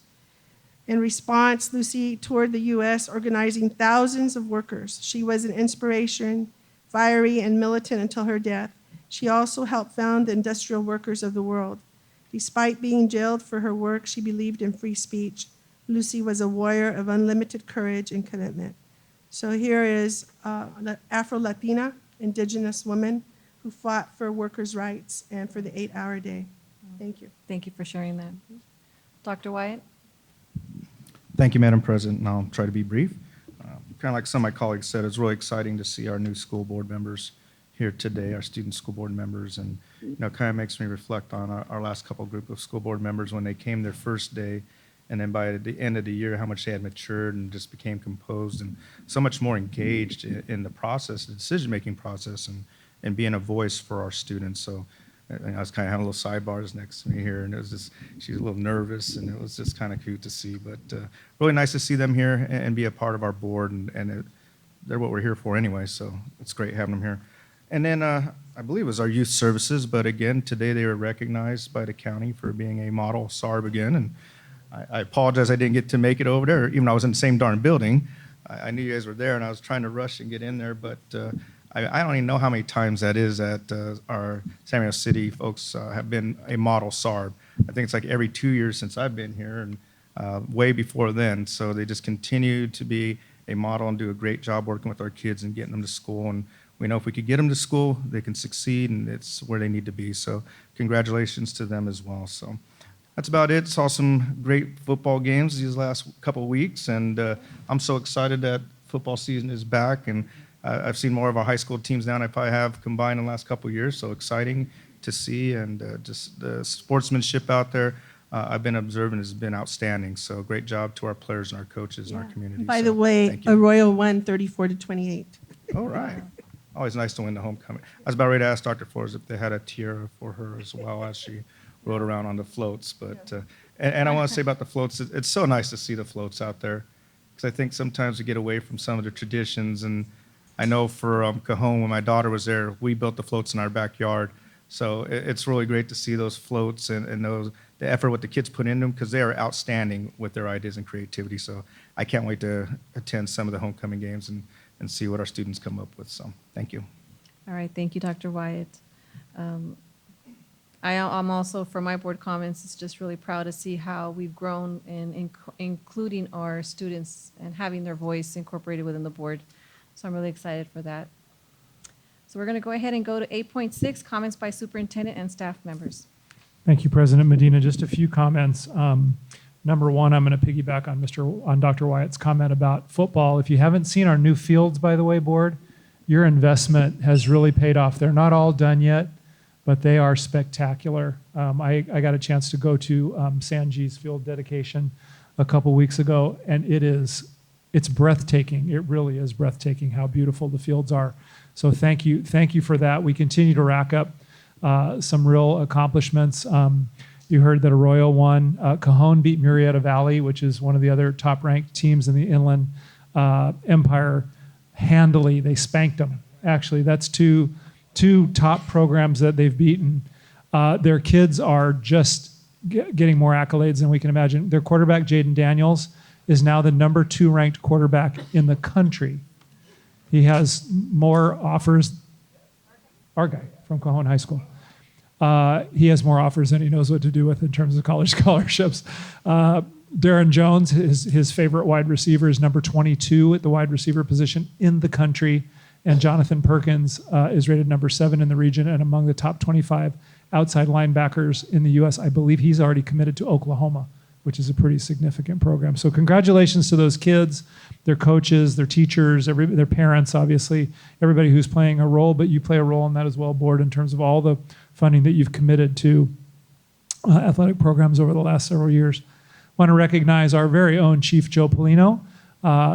In response, Lucy toured the U.S. organizing thousands of workers. She was an inspiration, fiery and militant until her death. She also helped found the Industrial Workers of the World. Despite being jailed for her work, she believed in free speech. Lucy was a warrior of unlimited courage and commitment. So here is the Afro-Latina indigenous woman who fought for workers' rights and for the 8-hour day. Thank you. Thank you for sharing that. Dr. Wyatt? Thank you, Madam President, and I'll try to be brief. Kind of like some of my colleagues said, it's really exciting to see our new school board members here today, our student school board members, and kind of makes me reflect on our last couple group of school board members when they came their first day, and then by the end of the year, how much they had matured and just became composed and so much more engaged in the process, the decision-making process, and being a voice for our students. So I was kind of having little sidebars next to me here, and it was just, she was a little nervous, and it was just kind of cute to see. But really nice to see them here and be a part of our board, and they're what we're here for anyway, so it's great having them here. And then I believe it was our youth services, but again, today they were recognized by the county for being a model SARB again, and I apologize I didn't get to make it over there, even though I was in the same darn building. I knew you guys were there, and I was trying to rush and get in there, but I don't even know how many times that is that our San Diego City folks have been a model SARB. I think it's like every 2 years since I've been here, and way before then. So they just continue to be a model and do a great job working with our kids and getting them to school. And we know if we could get them to school, they can succeed, and it's where they need to be. So congratulations to them as well. So that's about it. Saw some great football games these last couple of weeks, and I'm so excited that football season is back. And I've seen more of our high school teams now than I probably have combined in the last couple of years, so exciting to see, and just the sportsmanship out there I've been observing has been outstanding. So great job to our players and our coaches and our community. By So the way, thank you. Arroyo won 34-28. All right. Always nice to win the homecoming. I was about ready to ask Dr. Flores if they had a tiara for her as well as she rode around on the floats. But and I want to say about the floats, it's so nice to see the floats out there, because I think sometimes we get away from some of the traditions. And I know for Cajon, when my daughter was there, we built the floats in our backyard. So it's really great to see those floats and the effort what the kids put in them, because they are outstanding with their ideas and creativity. So I can't wait to attend some of the homecoming games and see what our students come up with. So thank you. All right, thank you, Dr. Wyatt. I'm also, for my board comments, it's just really proud to see how we've grown in including our students and having their voice incorporated within the board. So I'm really excited for that. So we're going to go ahead and go to 8.6, comments by superintendent and staff members. Thank you, President Medina. Just a few comments. Number one, I'm going to piggyback on Dr. Wyatt's comment about football. If you haven't seen our new fields, by the way, board, your investment has really paid off. They're not all done yet, but they are spectacular. I got a chance to go to Sanji's field dedication a couple weeks ago, and it's breathtaking. It really is breathtaking how beautiful the fields are. So thank you for that. We continue to rack up some real accomplishments. You heard that Arroyo won. Cajon beat Murrieta Valley, which is one of the other top-ranked teams in the Inland Empire, handily. They spanked them. Actually, that's two top programs that they've beaten. Their kids are just getting more accolades than we can imagine. Their quarterback, Jaden Daniels, is now the number 2 ranked quarterback in the country. He has more offers. Our guy from Cajon High School. He has more offers than he knows what to do with in terms of college scholarships. Darren Jones, his favorite wide receiver, is number 22 at the wide receiver position in the country. And Jonathan Perkins is rated number 7 in the region and among the top 25 outside linebackers in the U.S. I believe he's already committed to Oklahoma, which is a pretty significant program. So congratulations to those kids, their coaches, their teachers, their parents, obviously, everybody who's playing a role, but you play a role in that as well, board, in terms of all the funding that you've committed to athletic programs over the last several years. Want to recognize our very own Chief Joe Polino,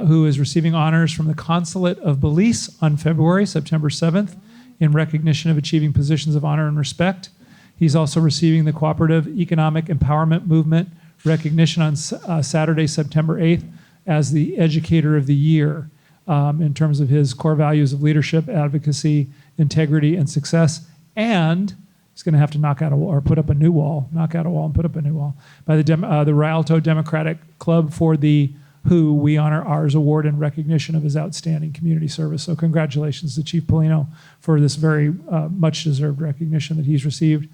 who is receiving honors from the Consulate of Belize on September 7th, in recognition of achieving positions of honor and respect. He's also receiving the Cooperative Economic Empowerment Movement recognition on Saturday, September 8th, as the Educator of the Year, in terms of his core values of leadership, advocacy, integrity, and success. And he's going to have to knock out a wall, or put up a new wall, knock out a wall and put up a new wall. By the Rialto Democratic Club for the WHO, we honor ours award in recognition of his outstanding community service. So congratulations to Chief Polino for this very much deserved recognition that he's received. I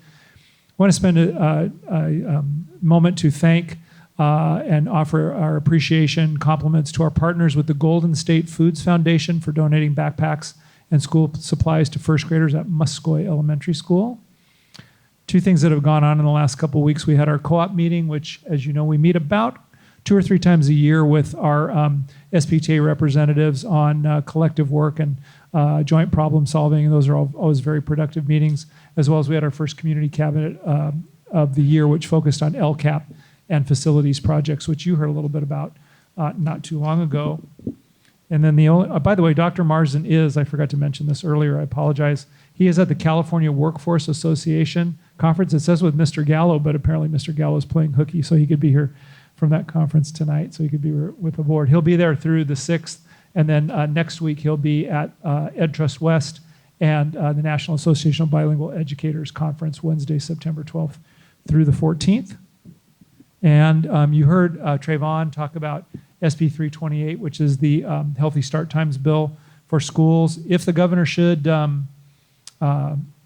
want to spend a moment to thank and offer our appreciation compliments to our partners with the Golden State Foods Foundation for donating backpacks and school supplies to first graders at Muscoy Elementary School. Two things that have gone on in the last couple of weeks. We had our co-op meeting, which, as you know, we meet about 2 or 3 times a year with our SPTA representatives on collective work and joint problem solving. And those are always very productive meetings, as well as we had our first community cabinet of the year, which focused on LCAP and facilities projects, which you heard a little bit about not too long ago. And then by the way, Dr. Marsden I forgot to mention this earlier, I apologize. He is at the California Workforce Association conference. It says with Mr. Gallo, but apparently Mr. Gallo is playing hooky, so he could be here from that conference tonight, so he could be with the board. He'll be there through the 6th, and then next week he'll be at Ed Trust West and the National Association of Bilingual Educators Conference, Wednesday, September 12th through the 14th. And you heard Trayvon talk about SB 328, which is the Healthy Start Times bill for schools. If the governor should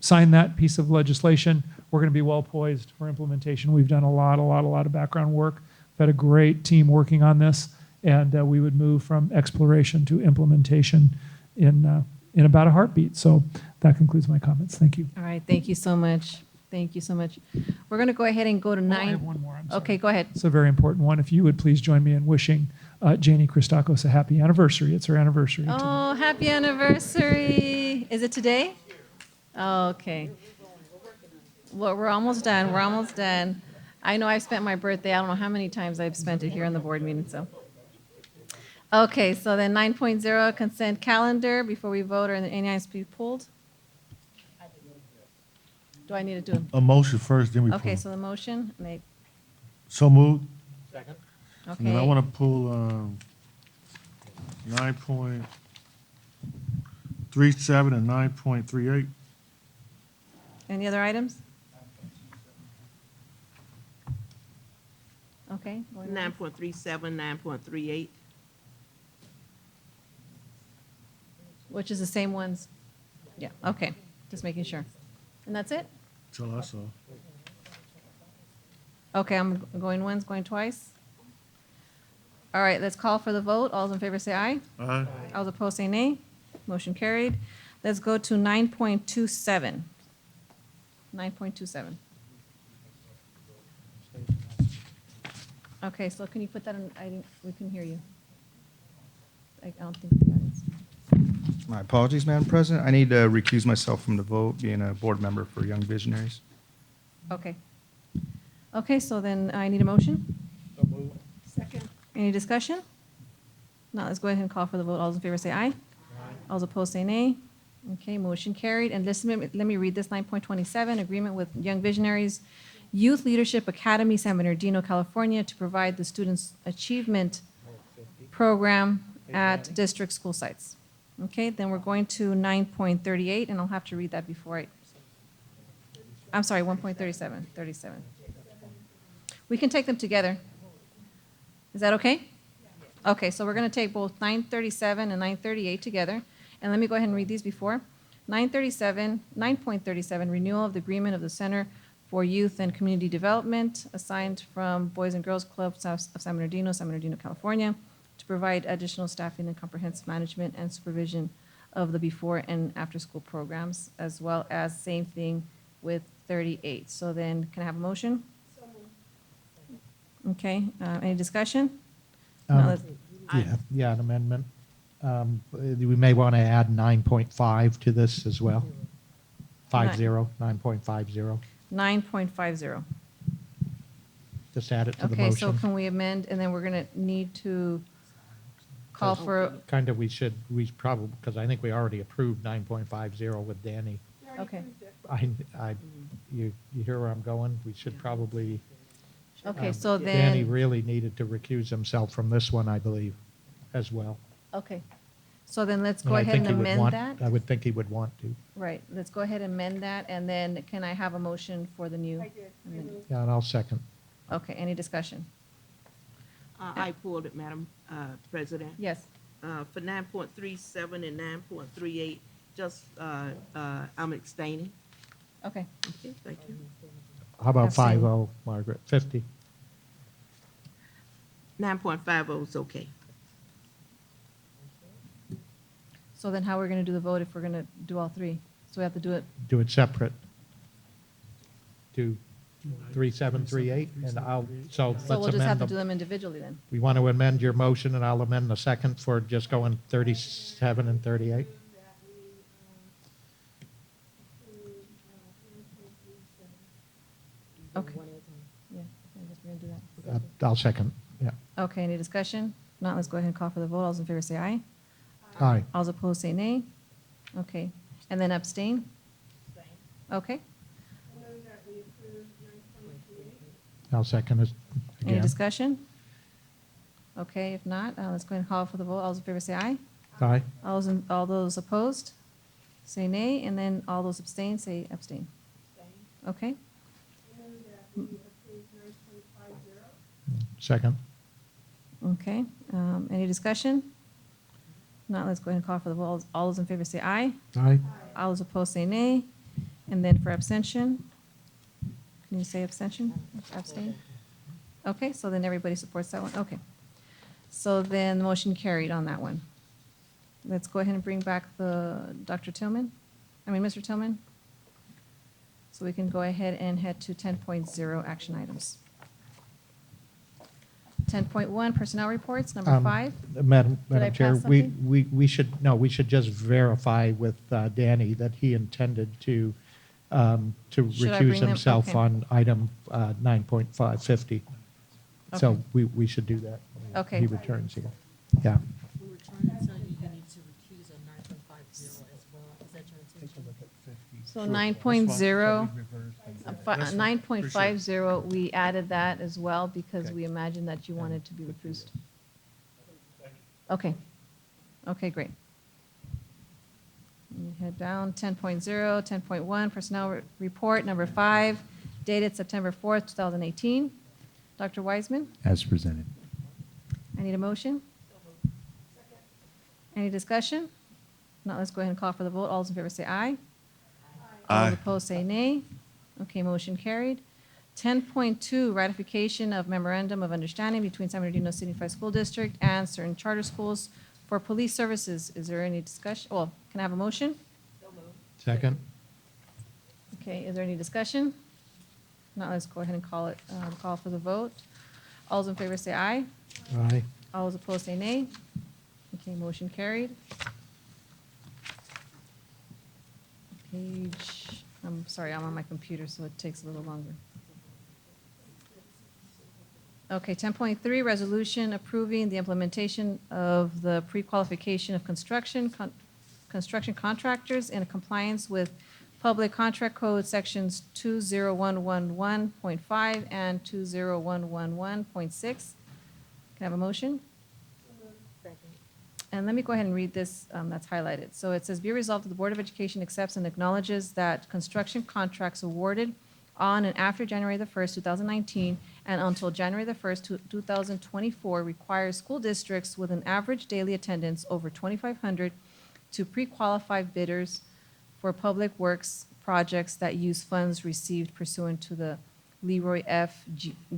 sign that piece of legislation, we're going to be well poised for implementation. We've done a lot of background work. We've had a great team working on this, and we would move from exploration to implementation in about a heartbeat. So that concludes my comments. Thank you. All right, thank you so much. Thank you so much. We're going to go ahead and go to 9. I have one more. I'm sorry. Okay, go ahead. It's a very important one. If you would please join me in wishing Janie Christakos a happy anniversary. It's her anniversary today. Oh, happy anniversary. Is it today? Oh, okay. Well, we're almost done. We're almost done. I know I've spent my birthday. I don't know how many times I've spent it here in the board meeting. So, okay. So then 9.0 consent calendar. Before we vote, are any items to be pulled? Do I need to do A motion first, then we Okay, pull. so the motion. So moved. Second. And then I Okay. want to pull 9.37 and 9.38. Any other items? Okay. going on. 9.37, 9.38. Which is the same ones? Yeah, okay. Just making sure. And that's it? That's all I saw. Okay, I'm going once, going twice. All right, let's call for the vote. All those in favor say aye. Aye. All those opposed say nay. Motion carried. Let's go to 9.27. 9.27. Okay, so can you put that in, we can hear you. I don't think the audience. My apologies, Madam President. I need to recuse myself from the vote, being a board member for Young Visionaries. Okay. Okay, so then I need a motion. Second. Any discussion? Now let's go ahead and call for the vote. All those in favor say aye. All those opposed say nay. Okay, motion carried. And let me read this 9.27, agreement with Young Visionaries Youth Leadership Academy, San Bernardino, California, to provide the Students Achievement Program at district school sites. Okay, then we're going to 9.38, and I'll have to read that before I'm sorry, 1.37, 37. We can take them together. Is that okay? Okay, so we're going to take both 937 and 938 together. And let me go ahead and read these before. 9.37, renewal of the agreement of the Center for Youth and Community Development assigned from Boys and Girls Club of San Bernardino, California, to provide additional staffing and comprehensive management and supervision of the before and after school programs, as well as same thing with 38. So then, can I have a motion? Okay, any discussion? No, Yeah, an amendment. We may want to add 9.5 to this as well. 9.50. 9.50. Just add it to the Okay, so motion. can we amend, and then we're going to need to call for, Kind of, we probably, because I think we already approved 9.50 with Danny. okay. You hear where I'm going? We should probably. Okay, so Danny then, really needed to recuse himself from this one, I believe, as well. okay. So then let's And go I ahead think and he would amend want- that. I would think he would want to. Right, let's go ahead and amend that, and then can I have a motion for the new? amendment? Yeah, and I'll second. Okay, any discussion? I pulled it, Madam President. Yes. For 9.37 and 9.38, just, I'm abstaining. Okay. Okay, thank you. How about Abstain. 5-0, Margaret? 50? 9.50 is okay. So then how are we going to do the vote if we're going to do all three? So we have to do it, Do it separate. Do 3738, and so let's so we'll just have amend to do them. them individually then. We want to amend your motion, and I'll amend the second for just going 37 and 38. Okay. Yeah, I guess we're going to do that. I'll second, yeah. Okay, any discussion? Not, let's go ahead and call for the vote. All those in favor say aye. Aye. All those opposed say nay. Okay, and then abstain? Okay, I'll second it any again. discussion? Okay, if not, let's go ahead and call for the vote. All those in favor say aye. Aye. All those opposed say nay, and then all those abstain say abstain. Okay? Second. Okay, any discussion? Not, let's go ahead and call for the vote. All those in favor say aye. Aye. All those opposed say nay. And then for abstention, can you say abstention? Abstain? Okay, so then everybody supports that one? Okay. So then the motion carried on that one. Let's go ahead and bring back Mr. Tillman. So we can go ahead and head to 10.0 action items. 10.1 personnel reports, number 5. Madam Did I Chair, pass we something? should just verify with Danny that he intended to Should I recuse bring them? himself Okay. on item 9.550. So Okay. we should do that when Okay. he returns here. Yeah. We were trying to tell you you need to recuse on 9.50 as well. Is that your intention? So 9.0, That's fine. 9.50, we added that as well because we imagined that you wanted to be recused. Okay. Okay, great. Let me head down, 10.0, 10.1, personnel report, number 5, dated September 4th, 2018. Dr. Wiseman, As presented. I need a motion. Any discussion? Now let's go ahead and call for the vote. All those in favor say aye. All those opposed say nay. Okay, motion carried. 10.2, ratification of memorandum of understanding between San Bernardino City Unified School District and certain charter schools for police services. Is there any discussion? Well, can I have a motion? Second. Okay, is there any discussion? Now let's go ahead and call for the vote. All those in favor say aye. Aye. All those opposed say nay. Okay, motion carried. Page, I'm sorry, I'm on my computer, so it takes a little longer. Okay, 10.3, resolution approving the implementation of the pre-qualification of construction contractors in compliance with Public Contract Code Sections 20111.5 and 20111.6. Can I have a motion? And let me go ahead and read this that's highlighted. So it says, be resolved that the Board of Education accepts and acknowledges that construction contracts awarded on and after January the 1st, 2019, and until January the 1st, 2024, requires school districts with an average daily attendance over 2,500 to pre-qualify bidders for public works projects that use funds received pursuant to the Leroy F.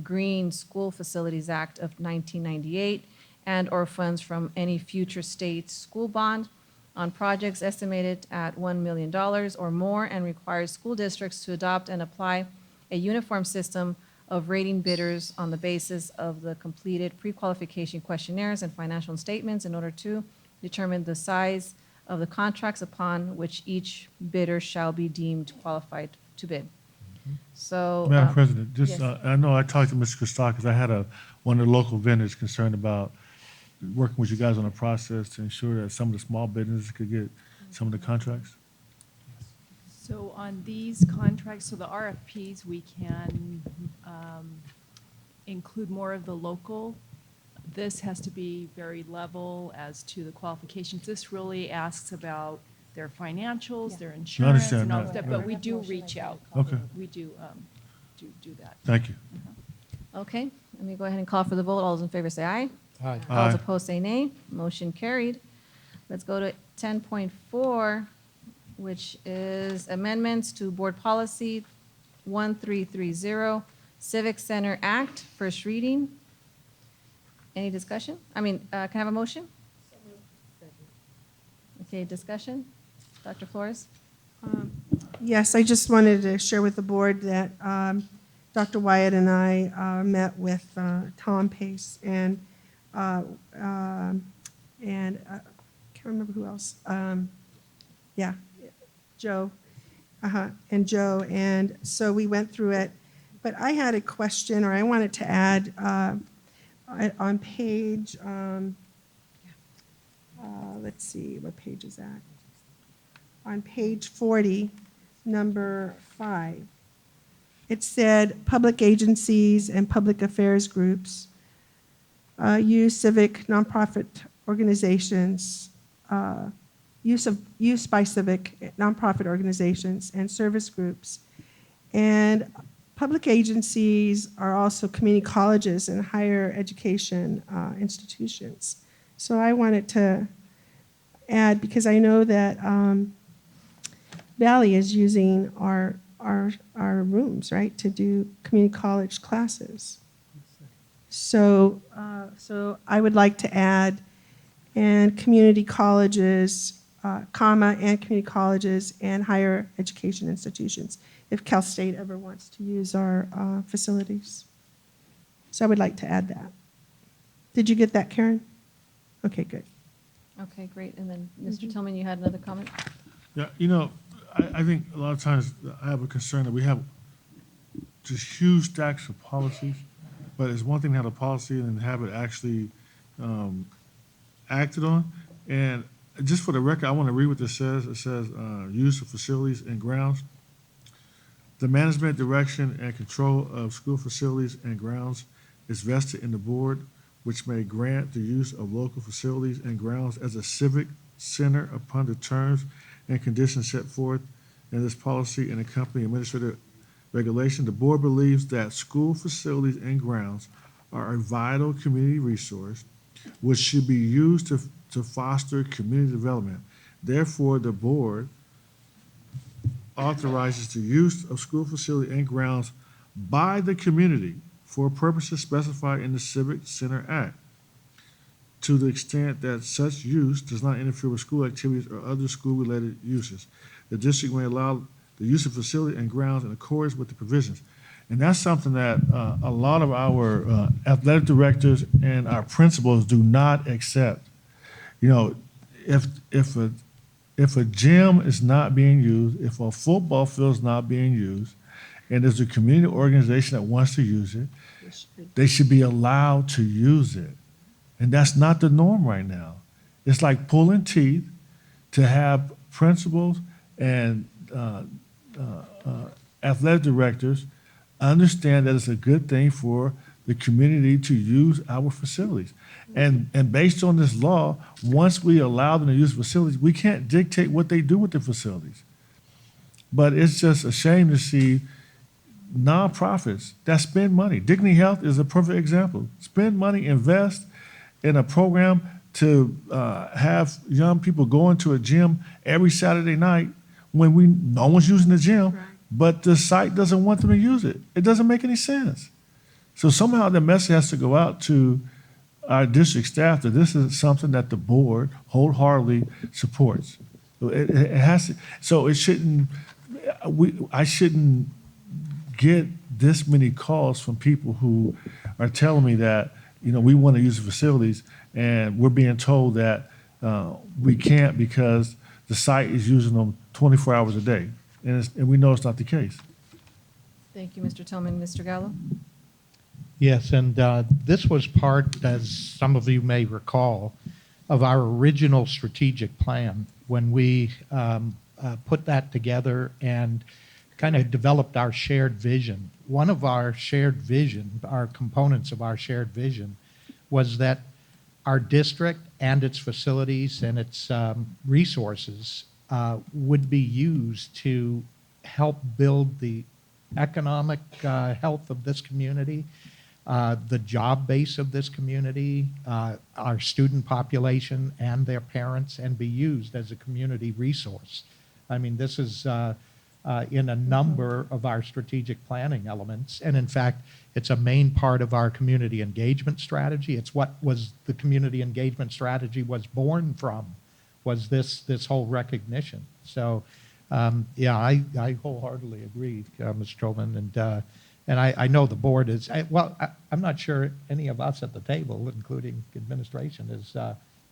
Green School Facilities Act of 1998 and/or funds from any future state school bond on projects estimated at $1 million or more, and requires school districts to adopt and apply a uniform system of rating bidders on the basis of the completed pre-qualification questionnaires and financial statements in order to determine the size of the contracts upon which each bidder shall be deemed qualified to bid. So. Madam President, just, yes. I know I talked to Mr. Christakis. I had one of the local vendors concerned about working with you guys on a process to ensure that some of the small businesses could get some of the contracts. So on these contracts, so the RFPs, we can include more of the local. This has to be very level as to the qualifications. This really asks about their financials, their insurance, understand and all that, that, yeah. but we do reach out. Okay. We do that. Thank you. Okay, let me go ahead and call for the vote. All those in favor say aye. Aye. All those Aye. opposed say nay. Motion carried. Let's go to 10.4, which is amendments to Board Policy 1330, Civic Center Act, first reading. Any discussion? Can I have a motion? Okay, discussion? Dr. Flores? Yes, I just wanted to share with the board that Dr. Wyatt and I met with Tom Pace and can't remember who else. Yeah, Joe. And Joe. And so we went through it. But I had a question, or I wanted to add on page, let's see, what page is that? On page 40, number 5, it said public agencies and public affairs groups use civic nonprofit organizations, use by civic nonprofit organizations and service groups. And public agencies are also community colleges and higher education institutions. So I wanted to add, because I know that Valley is using our rooms, right, to do community college classes. So I would like to add, and community colleges, and community colleges and higher education institutions, if Cal State ever wants to use our facilities. So I would like to add that. Did you get that, Karen? Okay, good. Okay, great. And then, Mr. Tillman, you had another comment? Yeah, I think a lot of times I have a concern that we have just huge stacks of policies, but it's one thing to have a policy and then have it actually acted on. And just for the record, I want to read what this says. It says, use of facilities and grounds. The management, direction, and control of school facilities and grounds is vested in the board, which may grant the use of local facilities and grounds as a civic center upon the terms and conditions set forth in this policy and accompanying administrative regulation. The board believes that school facilities and grounds are a vital community resource which should be used to foster community development. Therefore, the board authorizes the use of school facility and grounds by the community for purposes specified in the Civic Center Act, to the extent that such use does not interfere with school activities or other school-related uses. The district may allow the use of facility and grounds in accordance with the provisions. And that's something that a lot of our athletic directors and our principals do not accept. If a gym is not being used, if a football field is not being used, and there's a community organization that wants to use it, they should be allowed to use it. And that's not the norm right now. It's like pulling teeth to have principals and athletic directors understand that it's a good thing for the community to use our facilities. And based on this law, once we allow them to use facilities, we can't dictate what they do with the facilities. But it's just a shame to see nonprofits that spend money. Dignity Health is a perfect example. Spend money, invest in a program to have young people go into a gym every Saturday night when no one's using the gym, but the site doesn't want them to use it. It doesn't make any sense. So somehow the message has to go out to our district staff that this is something that the board wholeheartedly supports. It has to, so it shouldn't, I shouldn't get this many calls from people who are telling me that, we want to use the facilities and we're being told that we can't because the site is using them 24 hours a day. And we know it's not the case. Thank you, Mr. Tillman. Mr. Gallo? Yes, and this was part, as some of you may recall, of our original strategic plan when we put that together and kind of developed our shared vision. One of our shared vision, our components of our shared vision, was that our district and its facilities and its resources would be used to help build the economic health of this community, the job base of this community, our student population and their parents, and be used as a community resource. I mean, this is in a number of our strategic planning elements. And in fact, it's a main part of our community engagement strategy. It's what was the community engagement strategy was born from, was this whole recognition. So, yeah, I wholeheartedly agree, Mr. Trollman, and I know the board is, I'm not sure any of us at the table, including administration, is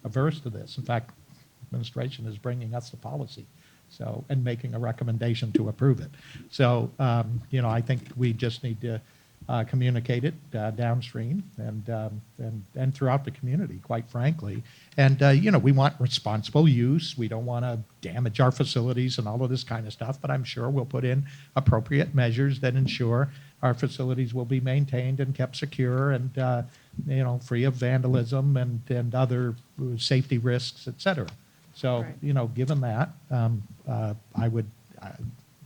averse to this. In fact, administration is bringing us the policy, so, and making a recommendation to approve it. So, you know, I think we just need to communicate it downstream and throughout the community, quite frankly. And, you know, we want responsible use. We don't want to damage our facilities and all of this kind of stuff, but I'm sure we'll put in appropriate measures that ensure our facilities will be maintained and kept secure and, you know, free of vandalism and other safety risks, et cetera. So, Right. you know, given that, I would,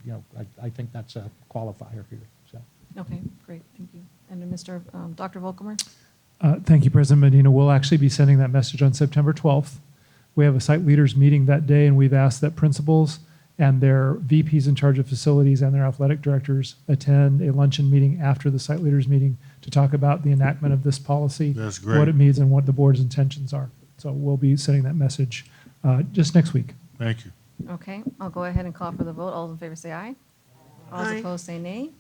you know, I think that's a qualifier here, so. Okay, great, thank you. And then Dr. Volkemer? Thank you, President Medina. We'll actually be sending that message on September 12th. We have a site leaders meeting that day, and we've asked that principals and their VPs in charge of facilities and their athletic directors attend a luncheon meeting after the site leaders meeting to talk about the enactment of this policy, That's great. what it means, and what the board's intentions are. So we'll be sending that message just next week. Thank you. Okay, I'll go ahead and call for the vote. All those in favor say aye. All those Aye. opposed say nay.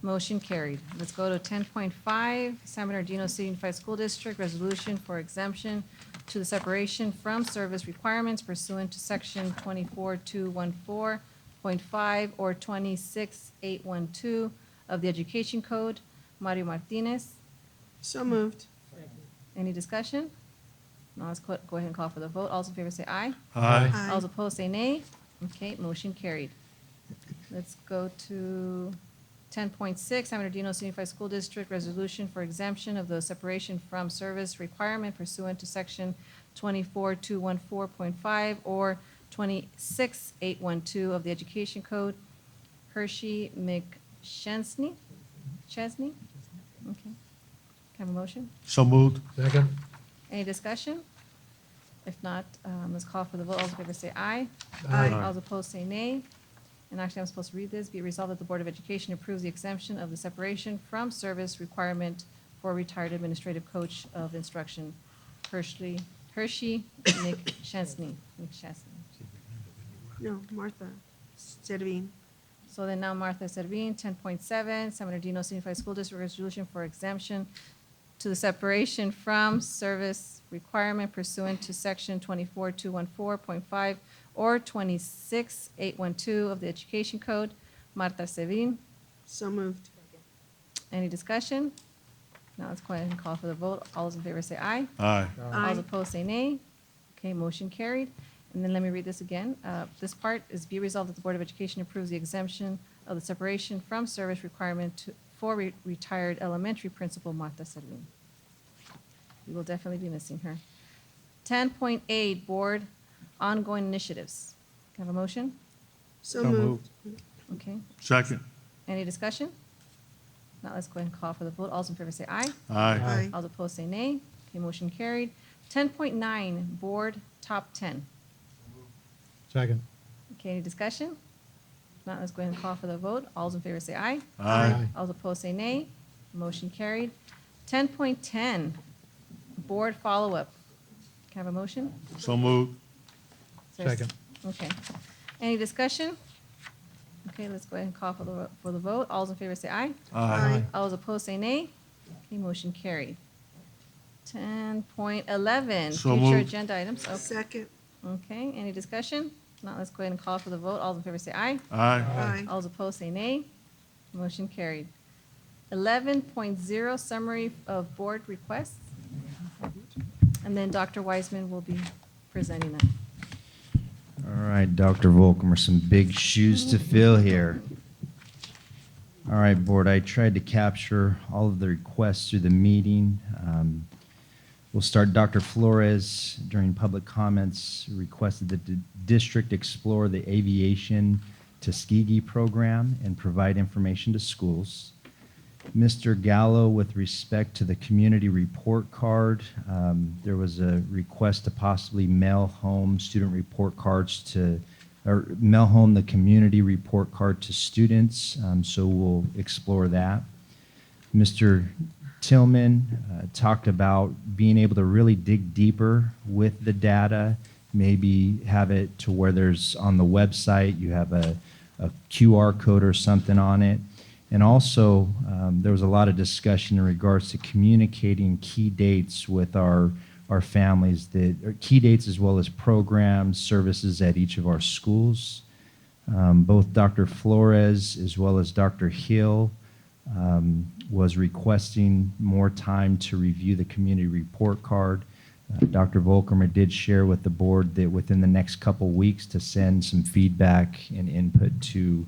Motion carried. Let's go to 10.5, San Bernardino City Unified School District Resolution for Exemption to the Separation from Service Requirements pursuant to Section 24214.5 or 26812 of the Education Code. Mario Martinez. So moved. Any discussion? Now let's go ahead and call for the vote. All those in favor say aye. Aye. Aye. All those opposed say nay. Okay, motion carried. Let's go to 10.6, San Bernardino City Unified School District Resolution for Exemption of the Separation from Service Requirement pursuant to Section 24214.5 or 26812 of the Education Code. Hershey McChesney? Chesney? Okay. Can I have a motion? So moved. Second. Any discussion? If not, let's call for the vote. All those in favor say aye. Aye. All those opposed say nay. And actually, I'm supposed to read this. Be it resolved that the Board of Education approves the exemption of the separation from service requirement for retired administrative coach of instruction, Hershey McChesney. No, Martha Servin. So then now Martha Servin, 10.7, San Bernardino City Unified School District Resolution for Exemption to the separation from service requirement pursuant to Section 24214.5 or 26812 of the Education Code. Martha Servin. So moved. Any discussion? Now let's go ahead and call for the vote. All those in favor say aye. Aye. All those opposed say nay. Okay, motion carried. And then let me read this again. This part is be resolved that the Board of Education approves the exemption of the separation from service requirement for retired elementary principal Martha Servin. We will definitely be missing her. 10.8, Board Ongoing Initiatives. Can I have a motion? So moved. Okay. Second. Any discussion? Now let's go ahead and call for the vote. All those in favor say aye. Aye. Aye. All those opposed say nay. Okay, motion carried. 10.9, Board Top 10. Second. Okay, any discussion? Now let's go ahead and call for the vote. All those in favor say aye. Aye. All those opposed say nay. Motion carried. 10.10, Board Follow-Up. Can I have a motion? So moved. Is there a s- Second. Okay. Any discussion? Okay, let's go ahead and call for the vote. All those in favor say aye. Aye. All those opposed say nay. Okay, motion carried. 10.11, So future moved. agenda items. Okay. Second. Okay, any discussion? Now let's go ahead and call for the vote. All those in favor say aye. Aye. Aye. All those opposed say nay. Motion carried. 11.0, summary of board requests. And then Dr. Wiseman will be presenting that. All right, Dr. Volkemer, some big shoes to fill here. All right, Board, I tried to capture all of the requests through the meeting. We'll start. Dr. Flores, during public comments, requested that the district explore the aviation Tuskegee program and provide information to schools. Mr. Gallo, with respect to the community report card, there was a request to possibly mail home student report cards to or mail home the community report card to students, so we'll explore that. Mr. Tillman talked about being able to really dig deeper with the data, maybe have it to where there's on the website, you have a QR code or something on it. And also, there was a lot of discussion in regards to communicating key dates with our families, key dates as well as programs, services at each of our schools. Both Dr. Flores as well as Dr. Hill was requesting more time to review the community report card. Dr. Volkemer did share with the board that within the next couple weeks to send some feedback and input to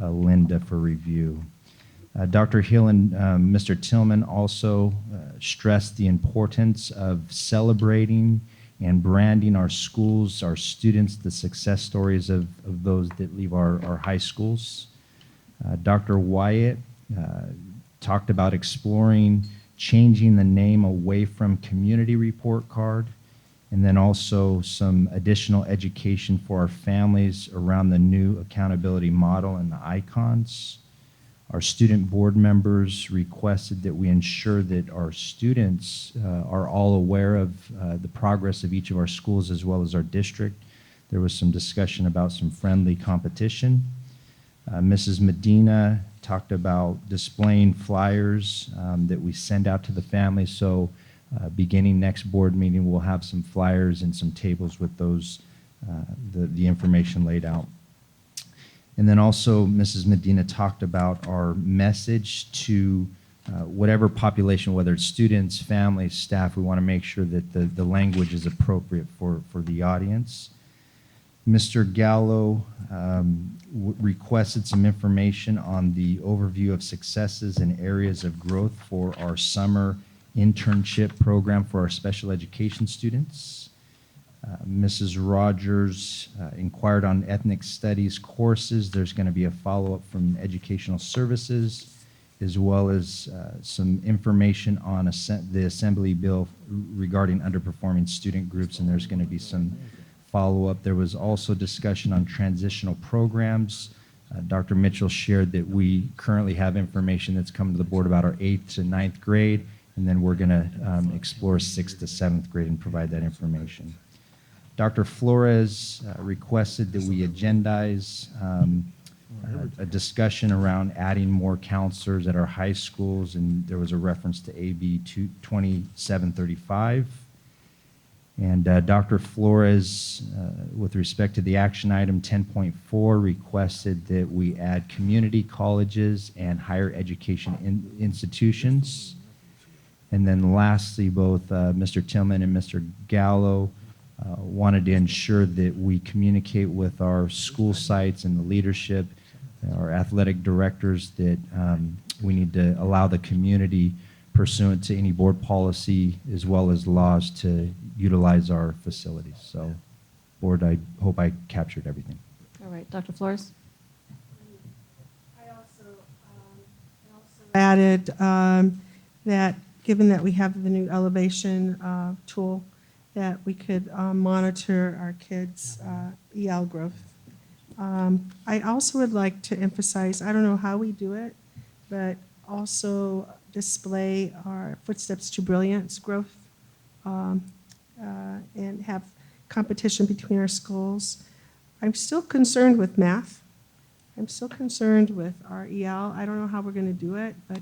Linda for review. Dr. Hill and Mr. Tillman also stressed the importance of celebrating and branding our schools, our students, the success stories of those that leave our high schools. Dr. Wyatt talked about exploring changing the name away from community report card, and then also some additional education for our families around the new accountability model and the icons. Our student board members requested that we ensure that our students are all aware of the progress of each of our schools as well as our district. There was some discussion about some friendly competition. Mrs. Medina talked about displaying flyers that we send out to the families. So beginning next board meeting, we'll have some flyers and some tables with those, the information laid out. And then also Mrs. Medina talked about our message to whatever population, whether it's students, families, staff, we want to make sure that the language is appropriate for the audience. Mr. Gallo requested some information on the overview of successes and areas of growth for our summer internship program for our special education students. Mrs. Rogers inquired on ethnic studies courses. There's going to be a follow-up from Educational Services, as well as some information on the Assembly bill regarding underperforming student groups, and there's going to be some follow-up. There was also discussion on transitional programs. Dr. Mitchell shared that we currently have information that's come to the board about our 8th to 9th grade, and then we're going to explore 6th to 7th grade and provide that information. Dr. Flores requested that we agendize a discussion around adding more counselors at our high schools, and there was a reference to AB 2735. And Dr. Flores, with respect to the action item 10.4, requested that we add community colleges and higher education institutions. And then lastly, both Mr. Tillman and Mr. Gallo wanted to ensure that we communicate with our school sites and the leadership, our athletic directors, that we need to allow the community, pursuant to any board policy as well as laws, to utilize our facilities. So, board, I hope I captured everything. All right, Dr. Flores? I also added that given that we have the new elevation tool, that we could monitor our kids' EL growth. I also would like to emphasize, I don't know how we do it, but also display our Footsteps to Brilliance growth and have competition between our schools. I'm still concerned with math. I'm still concerned with our EL. I don't know how we're going to do it, but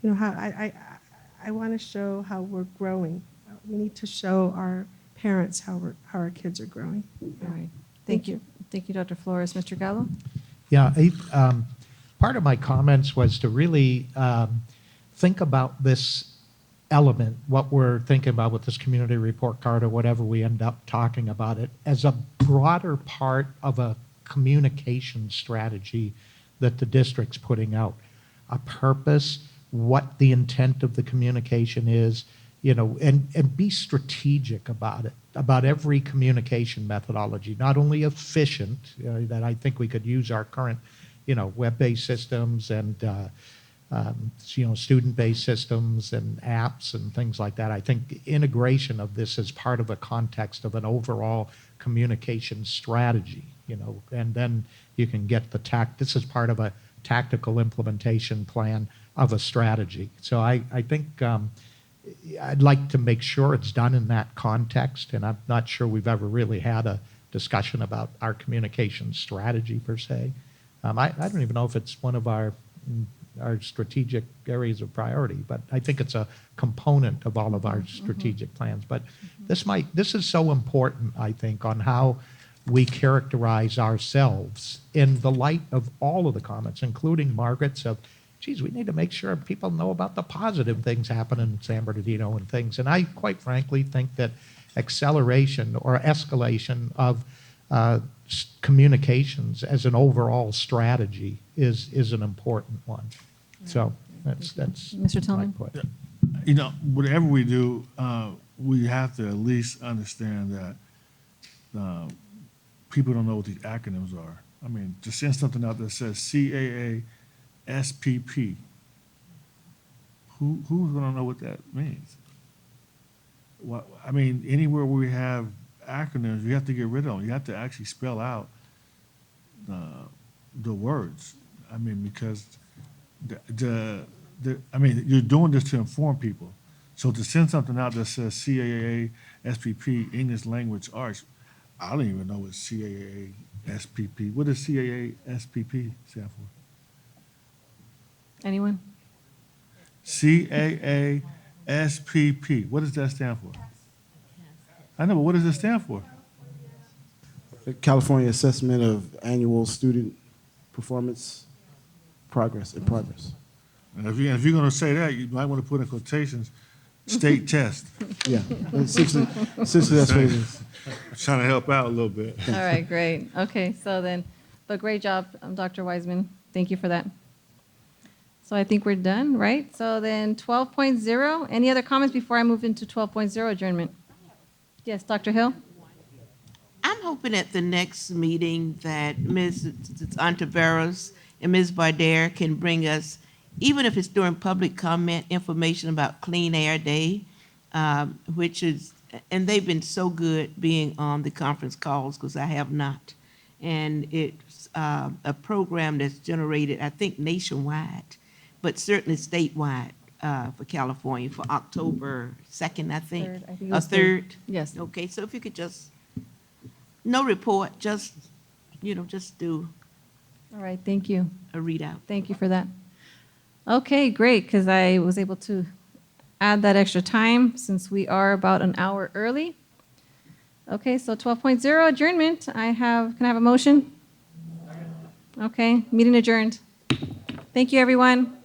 you know, how I want to show how we're growing. We need to show our parents how our kids are growing. All right. Thank you. Thank you, Dr. Flores. Mr. Gallo? Yeah, part of my comments was to really think about this element, what we're thinking about with this community report card or whatever we end up talking about it, as a broader part of a communication strategy that the district's putting out. A purpose, what the intent of the communication is, you know, and be strategic about it, about every communication methodology, not only efficient, that I think we could use our current, you know, web-based systems and, you know, student-based systems and apps and things like that. I think integration of this as part of a context of an overall communication strategy and then you can get this is part of a tactical implementation plan of a strategy. So I think I'd like to make sure it's done in that context, and I'm not sure we've ever really had a discussion about our communication strategy per se. I don't even know if it's one of our strategic areas of priority, but I think it's a component of all of our strategic plans. But this is so important, I think, on how we characterize ourselves in the light of all of the comments, including Margaret's of, geez, we need to make sure people know about the positive things happening in San Bernardino and things. And I quite frankly think that acceleration or escalation of communications as an overall strategy is an important one. So that's Mr. Tillman? my point. Whatever we do, we have to at least understand that people don't know what these acronyms are. I mean, to send something out that says CAA SPP, who's going to know what that means? I mean, anywhere where we have acronyms, you have to get rid of them. You have to actually spell out the words. I mean, because you're doing this to inform people. So to send something out that says CAA SPP, English Language Arts, I don't even know what CAA SPP. What does CAA SPP stand for? Anyone? CAA SPP. What does that stand for? I know, but what does it stand for? The California Assessment of Annual Student Performance Progress in Progress. And if you're going to say that, you might want to put in quotations, state test. Yeah, essentially that's what it is. I'm trying to help out a little bit. All right, great. Okay, so then, but great job, Dr. Wiseman. Thank you for that. So I think we're done, right? So then 12.0, any other comments before I move into 12.0 adjournment? Yes, Dr. Hill? I'm hoping at the next meeting that Ms. Ontiveros and Ms. Bardere can bring us, even if it's during public comment, information about Clean Air Day, which is, and they've been so good being on the conference calls because I have not. And it's a program that's generated, I think, nationwide, but certainly statewide for California for October 2nd, I think. Third, I think it was third. Yes. Okay, so if you could just, no report, just do All right, thank you. a readout. Thank you for that. Okay, great, because I was able to add that extra time since we are about an hour early. Okay, so 12.0 adjournment. Can I have a motion? Okay, meeting adjourned. Thank you, everyone.